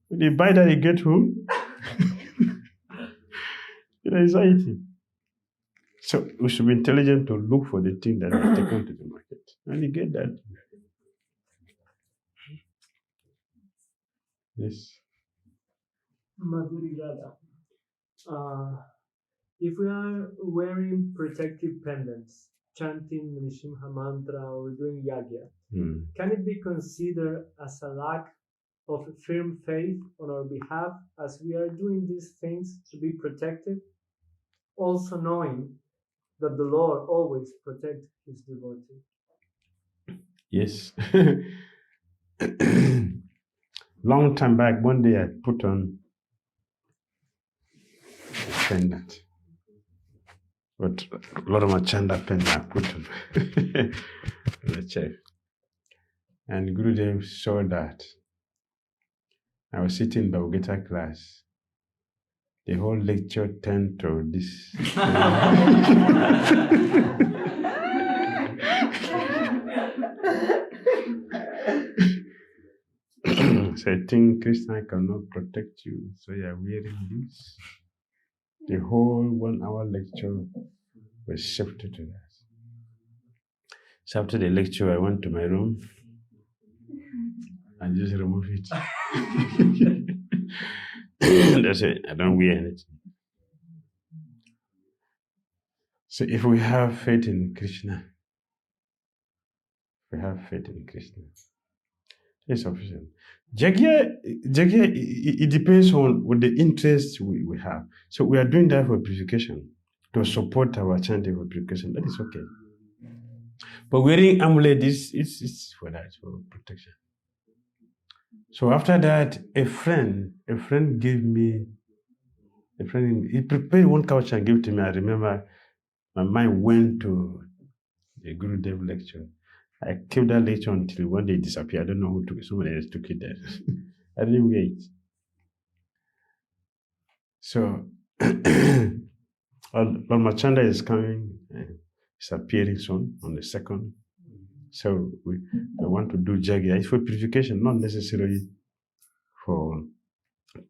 When you buy that, you get home. Anxiety. So we should be intelligent to look for the thing that is taken to the market. And you get that. Yes. Madhuri Radha. If we are wearing protective pendants, chanting Nrsimha mantra or doing yagya, can it be considered as a lack of firm faith on our behalf as we are doing these things to be protected? Also knowing that the Lord always protects his devotee. Yes. Long time back, one day I put on a pendant. But a lot of my chanda pendant I put on the chair. And Gurudev saw that. I was sitting in the Bhagavad class. The whole lecture turned to this. So I think Krishna cannot protect you, so you are wearing this. The whole 1 hour lecture We shifted to that. So after the lecture, I went to my room and just remove it. That's it. I don't wear anything. So if we have faith in Krishna, it's sufficient. Jagya, it depends on what the interest we have. So we are doing that for purification, to support our chanting for purification. That is okay. But wearing amulet is for that, for protection. So after that, a friend gave me, he prepared one couch and gave it to me. I remember my mind went to the Gurudev lecture. I kept that lecture until one day it disappeared. I don't know who took it. Somebody else took it there. I didn't wear it. So, Lord Machanda is coming. It's appearing soon on the 2nd. So I want to do Jagya. It's for purification, not necessarily for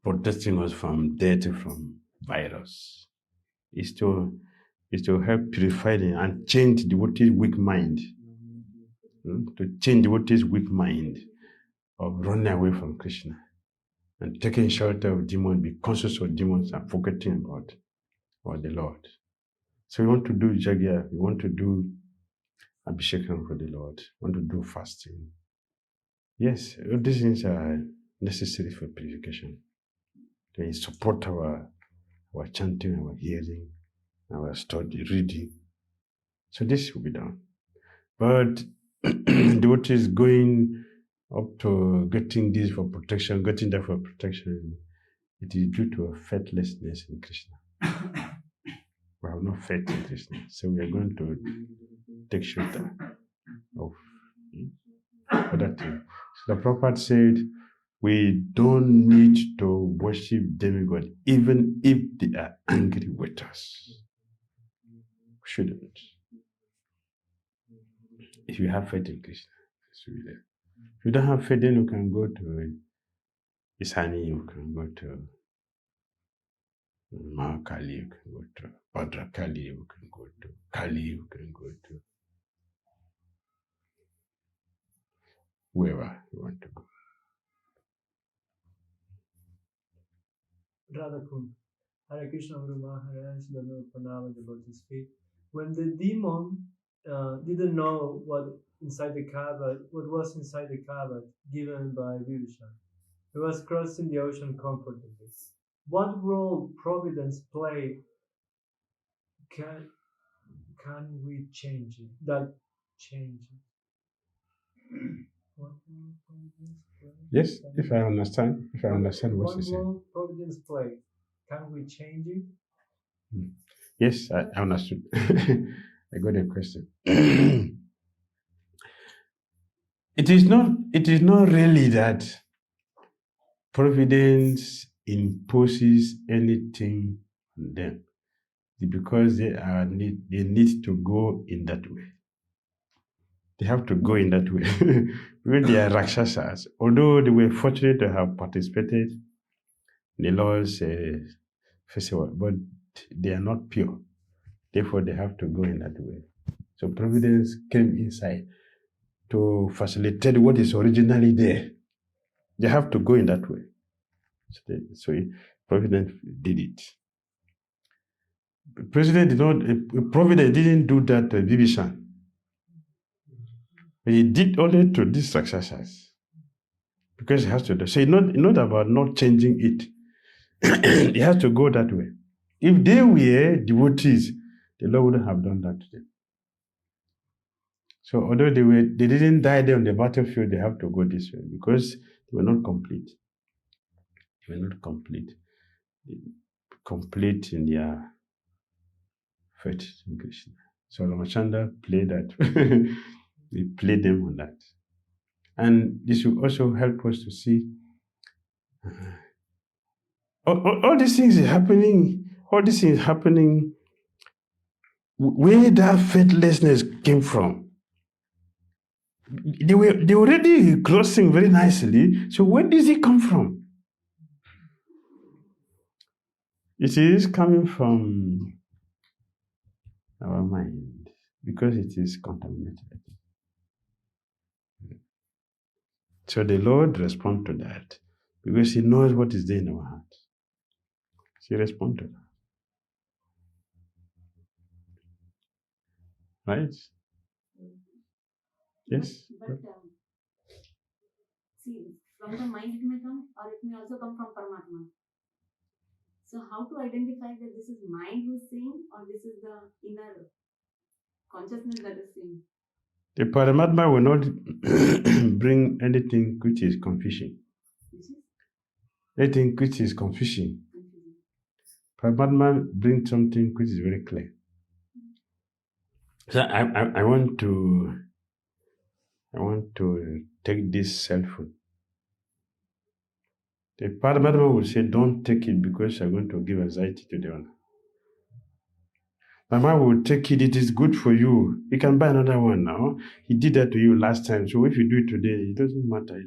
protecting us from death, from virus. It's to help purify them and change the devotee's weak mind. To change the devotee's weak mind of running away from Krishna and taking shelter of demons, be conscious of demons and forgetting about the Lord. So we want to do Jagya, we want to do Abhishekam for the Lord, we want to do fasting. Yes, all these things are necessary for purification. They support our chanting, our hearing, our study, reading. So this will be done. But devotees going up to getting this for protection, getting that for protection, it is due to a faithlessness in Krishna. We have no faith in Krishna. So we are going to take shelter of other things. So the Prabhupada said, we don't need to worship demigod even if they are angry with us. We shouldn't. If you have faith in Krishna, it's really there. If you don't have faith, then you can go to Isani, you can go to Mahakali, you can go to Bhadrakali, you can go to Kali, you can go to wherever you want to go. Radhakund, Hare Krishna Guru Maharaj, Dhamma Pranava about his feet. When the demon didn't know what was inside the Kaaba given by Vibhishan, he was crossing the ocean comfortably. What role Providence played? Can we change it? That change it? What role Providence play? Yes, if I understand what you say. What role Providence play? Can we change it? Yes, I understood. I got a question. It is not really that Providence imposes anything on them, because they need to go in that way. They have to go in that way. When they are Rakshasas, although they were fortunate to have participated in the Lord's festival, but they are not pure. Therefore, they have to go in that way. So Providence came inside to facilitate what is originally there. They have to go in that way. So Providence did it. Providence didn't do that to Vibhishan. He did only to these successors. Because he has to do. So it's not about not changing it. It has to go that way. If they were devotees, the Lord wouldn't have done that to them. So although they didn't die there on the battlefield, they have to go this way because they were not complete. They were not complete. Complete in their faith in Krishna. So Ramachandra played that. He played them on that. And this will also help us to see all these things are happening. All these things happening where that faithlessness came from. They were already crossing very nicely. So where does it come from? It is coming from our mind, because it is contaminated. So the Lord responds to that because He knows what is there in our heart. He responds to that. Right? Yes? But see, from the mind it may come, or it may also come from Paramatma. So how to identify that this is mind who is saying, or this is the inner consciousness that is saying? The Paramatma will not bring anything which is confusion. Anything which is confusion. Paramatma brings something which is very clear. So I want to take this cell phone. The Paramatma will say, don't take it because you're going to give anxiety to the owner. Mama will take it, it is good for you. You can buy another one now. He did that to you last time. So if you do it today, it doesn't matter.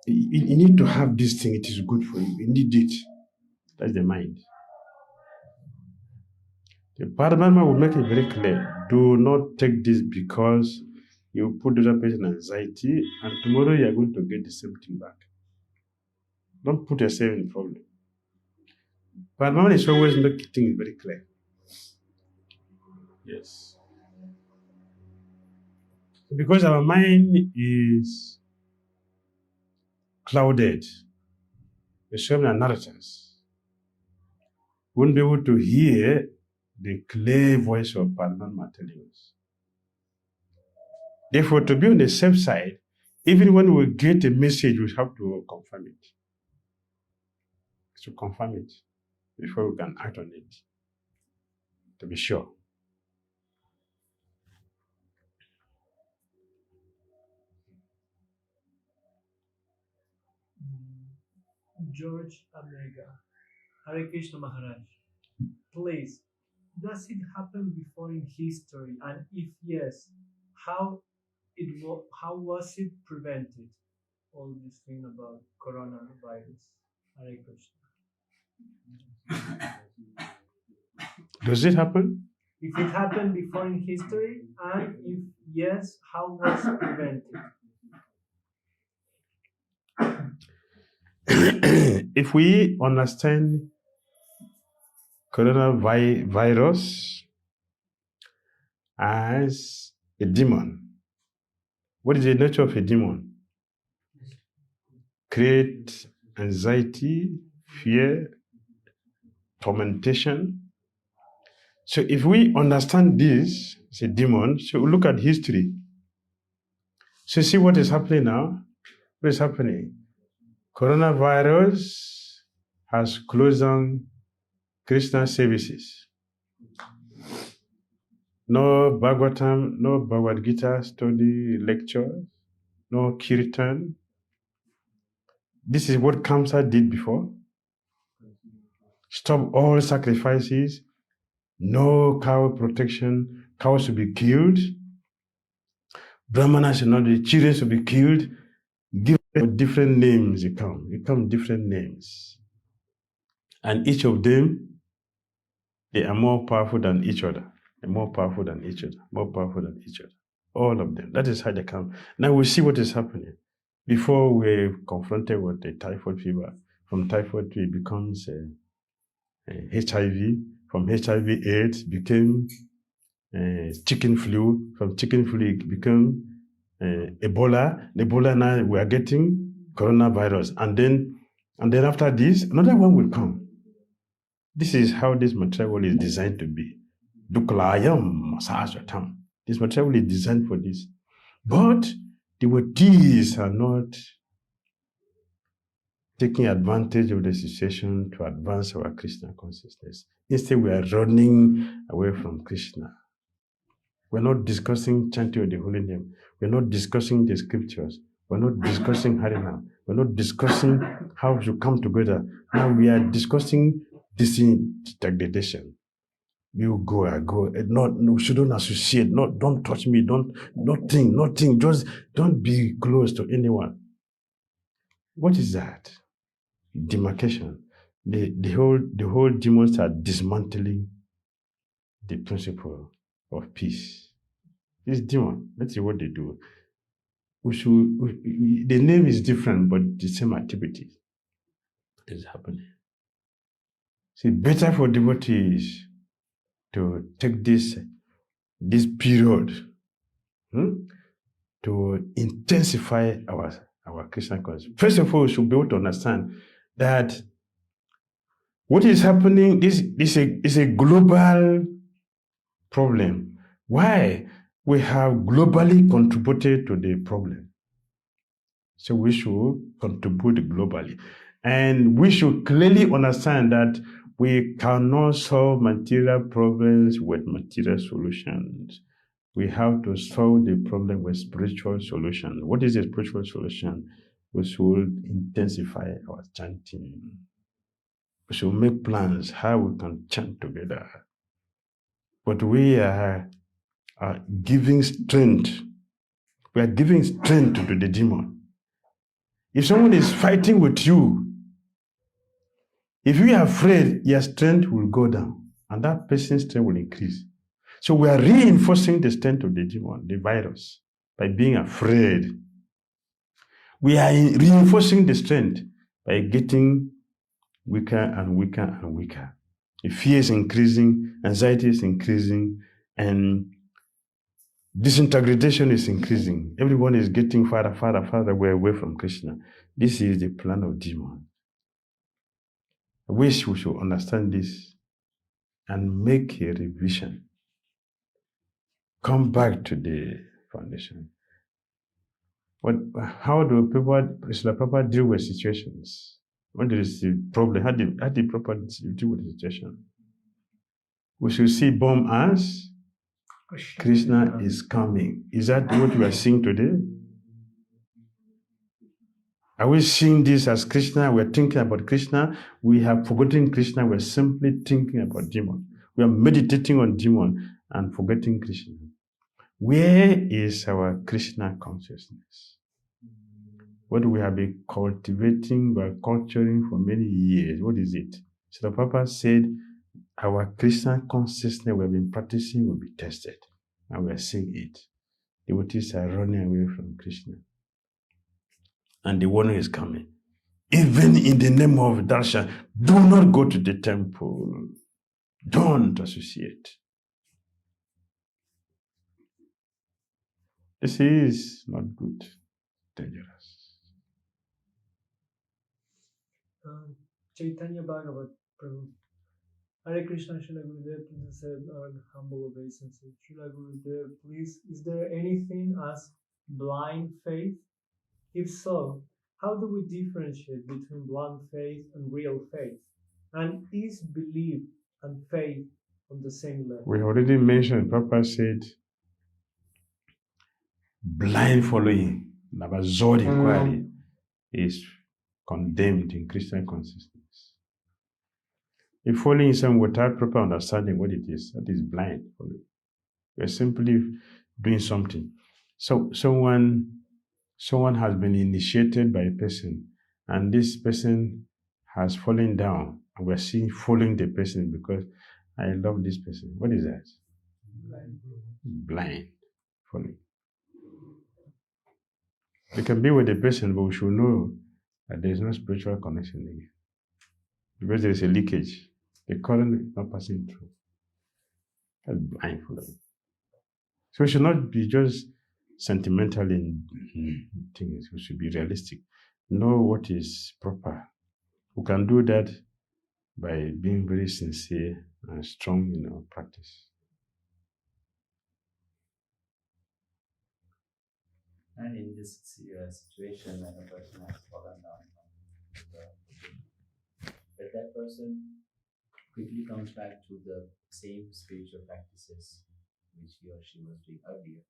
You need to have this thing, it is good for you. You need it. That's the mind. The Paramatma will make it very clear. Do not take this because you put the other person in anxiety and tomorrow you are going to get the same thing back. Don't put yourself in problem. Paramatma is always making things very clear. Yes. Because our mind is clouded with so many narratives, we won't be able to hear the clear voice of Paramatma telling us. Therefore, to be on the safe side, even when we get a message, we have to confirm it. To confirm it before we can act on it, to be sure. 𝐁𝐡𝐚𝐤𝐿. Hare Krishna Maharaj. Please, does it happen before in history? And if yes, how was it prevented? All this thing about coronavirus. Hare Krishna. Does it happen? If it happened before in history, and if yes, how was it prevented? If we understand coronavirus as a demon, what is the nature of a demon? Create anxiety, fear, tormentation. So if we understand this as a demon, so we look at history. So see what is happening now? What is happening? Coronavirus has closed down Krishna services. No Bhagavatam, no Bhagavad Gita study lectures, no Kirtan. This is what Kamsa did before. Stop all sacrifices, no cow protection, cows should be killed, Brahmanas should not be, children should be killed. Give them different names, they come different names. And each of them, they are more powerful than each other. They're more powerful than each other, more powerful than each other. All of them. That is how they come. Now we see what is happening. Before we're confronted with the typhoid fever, from typhoid it becomes HIV, from HIV AIDS became chicken flu, from chicken flu it became Ebola. Ebola now we are getting coronavirus. And then after this, another one will come. This is how this material world is designed to be. This material world is designed for this. But the devotees are not taking advantage of the situation to advance our Krishna consciousness. Instead, we are running away from Krishna. We're not discussing chanting of the holy name. We're not discussing the scriptures. We're not discussing Harinam. We're not discussing how we should come together. Now we are discussing degradation. You go, I go. We shouldn't associate. Don't touch me. Nothing. Just don't be close to anyone. What is that? Demarcation. The whole demons are dismantling the principle of peace. This demon, let's see what they do. The name is different, but the same activity is happening. See, better for devotees to take this period to intensify our Krishna consciousness. First of all, we should be able to understand that what is happening is a global problem. Why? We have globally contributed to the problem. So we should contribute globally. And we should clearly understand that we cannot solve material problems with material solutions. We have to solve the problem with spiritual solution. What is a spiritual solution? We should intensify our chanting. We should make plans how we can chant together. But we are giving strength. We are giving strength to the demon. If someone is fighting with you, if you are afraid, your strength will go down, and that person's strength will increase. So we are reinforcing the strength of the demon, the virus, by being afraid. We are reinforcing the strength by getting weaker and weaker and weaker. The fear is increasing, anxiety is increasing, and disintegration is increasing. Everyone is getting farther away from Krishna. This is the plan of demon. I wish we should understand this and make a revision. Come back to the foundation. How do people deal with situations? When there is a problem, how do people deal with the situation? We should see bomb as Krishna is coming. Is that what we are seeing today? Are we seeing this as Krishna? We're thinking about Krishna. We have forgotten Krishna. We're simply thinking about demon. We are meditating on demon and forgetting Krishna. Where is our Krishna consciousness? What we have been cultivating, by culturing for many years. What is it? So the Papa said, our Krishna consciousness we have been practicing will be tested. And we are seeing it. Devotees are running away from Krishna. And the warning is coming. Even in the name of Darshan, do not go to the temple. Don't associate. This is not good. Dangerous. Chaitanya Bhagavat Prabhu. Hare Krishna, Srila Gurudev, please said humble obeisance. Srila Gurudev, please, is there anything as blind faith? If so, how do we differentiate between blind faith and real faith? And is belief and faith on the same level? We already mentioned, Papa said, blind following, Nabazod inquiry, is condemned in Christian consciousness. If following someone without proper understanding what it is, that is blind following. We are simply doing something. So someone has been initiated by a person, and this person has fallen down, and we're seeing following the person because I love this person. What is that? Blind following. We can be with the person, but we should know that there is no spiritual connection again. Because there is a leakage. The current is not passing through. That's blind following. So we should not be just sentimental in things. We should be realistic. Know what is proper. We can do that by being very sincere and strong in our practice. And in this situation, when a person has fallen down, but that person quickly comes back to the same spiritual practices which he or she was doing earlier,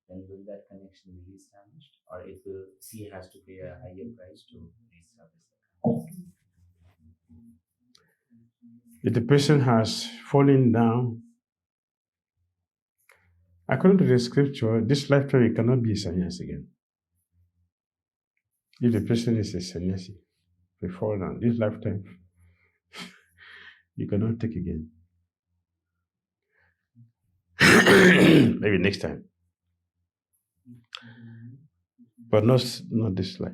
then will that connection be reestablished, or he has to pay a higher price to reestablish the connection? If the person has fallen down, according to the scripture, this lifetime he cannot be a sannyasi again. If the person is a sannyasi, they fall down, this lifetime you cannot take again. Maybe next time. But not this life.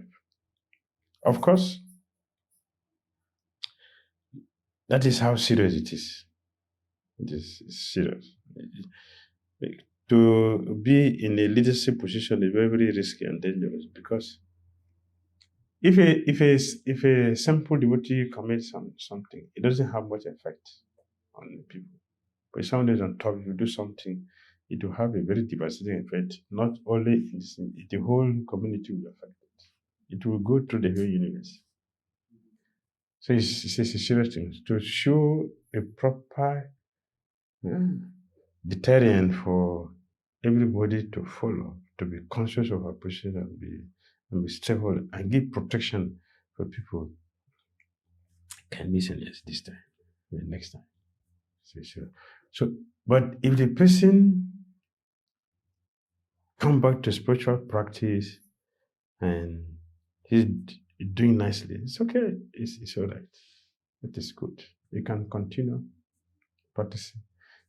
Of course, that is how serious it is. It is serious. To be in a leadership position is very, very risky and dangerous, because if a simple devotee commits on something, it doesn't have much effect on people. But if someone is on top, if you do something, it will have a very devastating effect. Not only in this, the whole community will be affected. It will go through the whole universe. So it's a serious thing. To show a proper deterrent for everybody to follow, to be conscious of our position and be stable and give protection for people, can be serious this time, next time. So, but if the person come back to spiritual practice and he's doing nicely, it's okay. It's all right. It is good. You can continue practicing.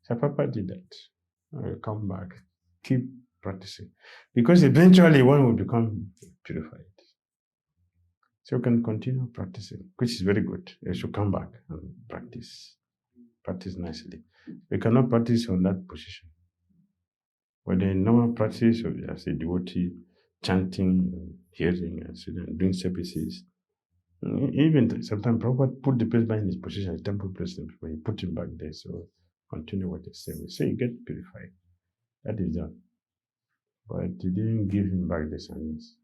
So Papa did that. Come back, keep practicing, because eventually one will become purified. So you can continue practicing, which is very good. You should come back and practice nicely. You cannot practice on that position. But the normal practice of as a devotee, chanting, hearing, and doing services, even sometimes Prabhupada put the person in his position as temple president, but he put him back there. So continue what they say. So you get purified. That is done. But he didn't give him back the sannyas.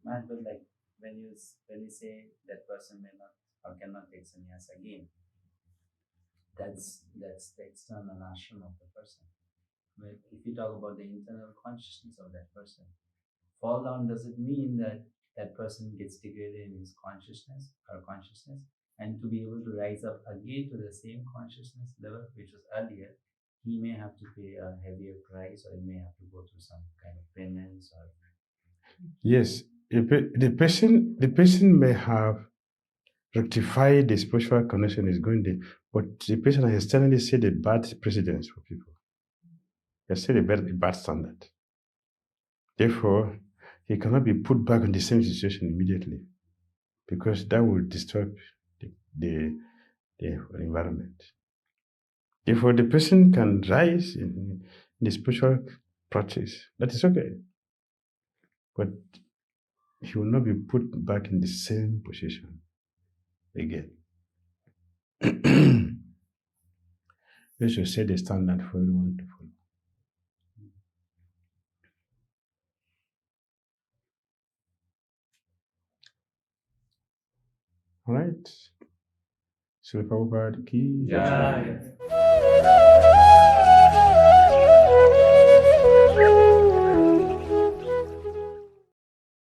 Man, but like when you say that person may not or cannot take sannyas again, that's the external ashram of the person. But if you talk about the internal consciousness of that person, fall down doesn't mean that that person gets degraded in his consciousness, and to be able to rise up again to the same consciousness level which was earlier, he may have to pay a heavier price, or he may have to go through some kind of penance. Or yes, the person may have rectified the spiritual connection is going there, but the person has externally set a bad precedence for people. He has set a bad standard. Therefore, he cannot be put back in the same situation immediately, because that will disturb the environment. Therefore, the person can rise in the spiritual practice. That is okay. But he will not be put back in the same position again. We should set the standard for everyone to follow. All right. So Prabhupada ki Jai.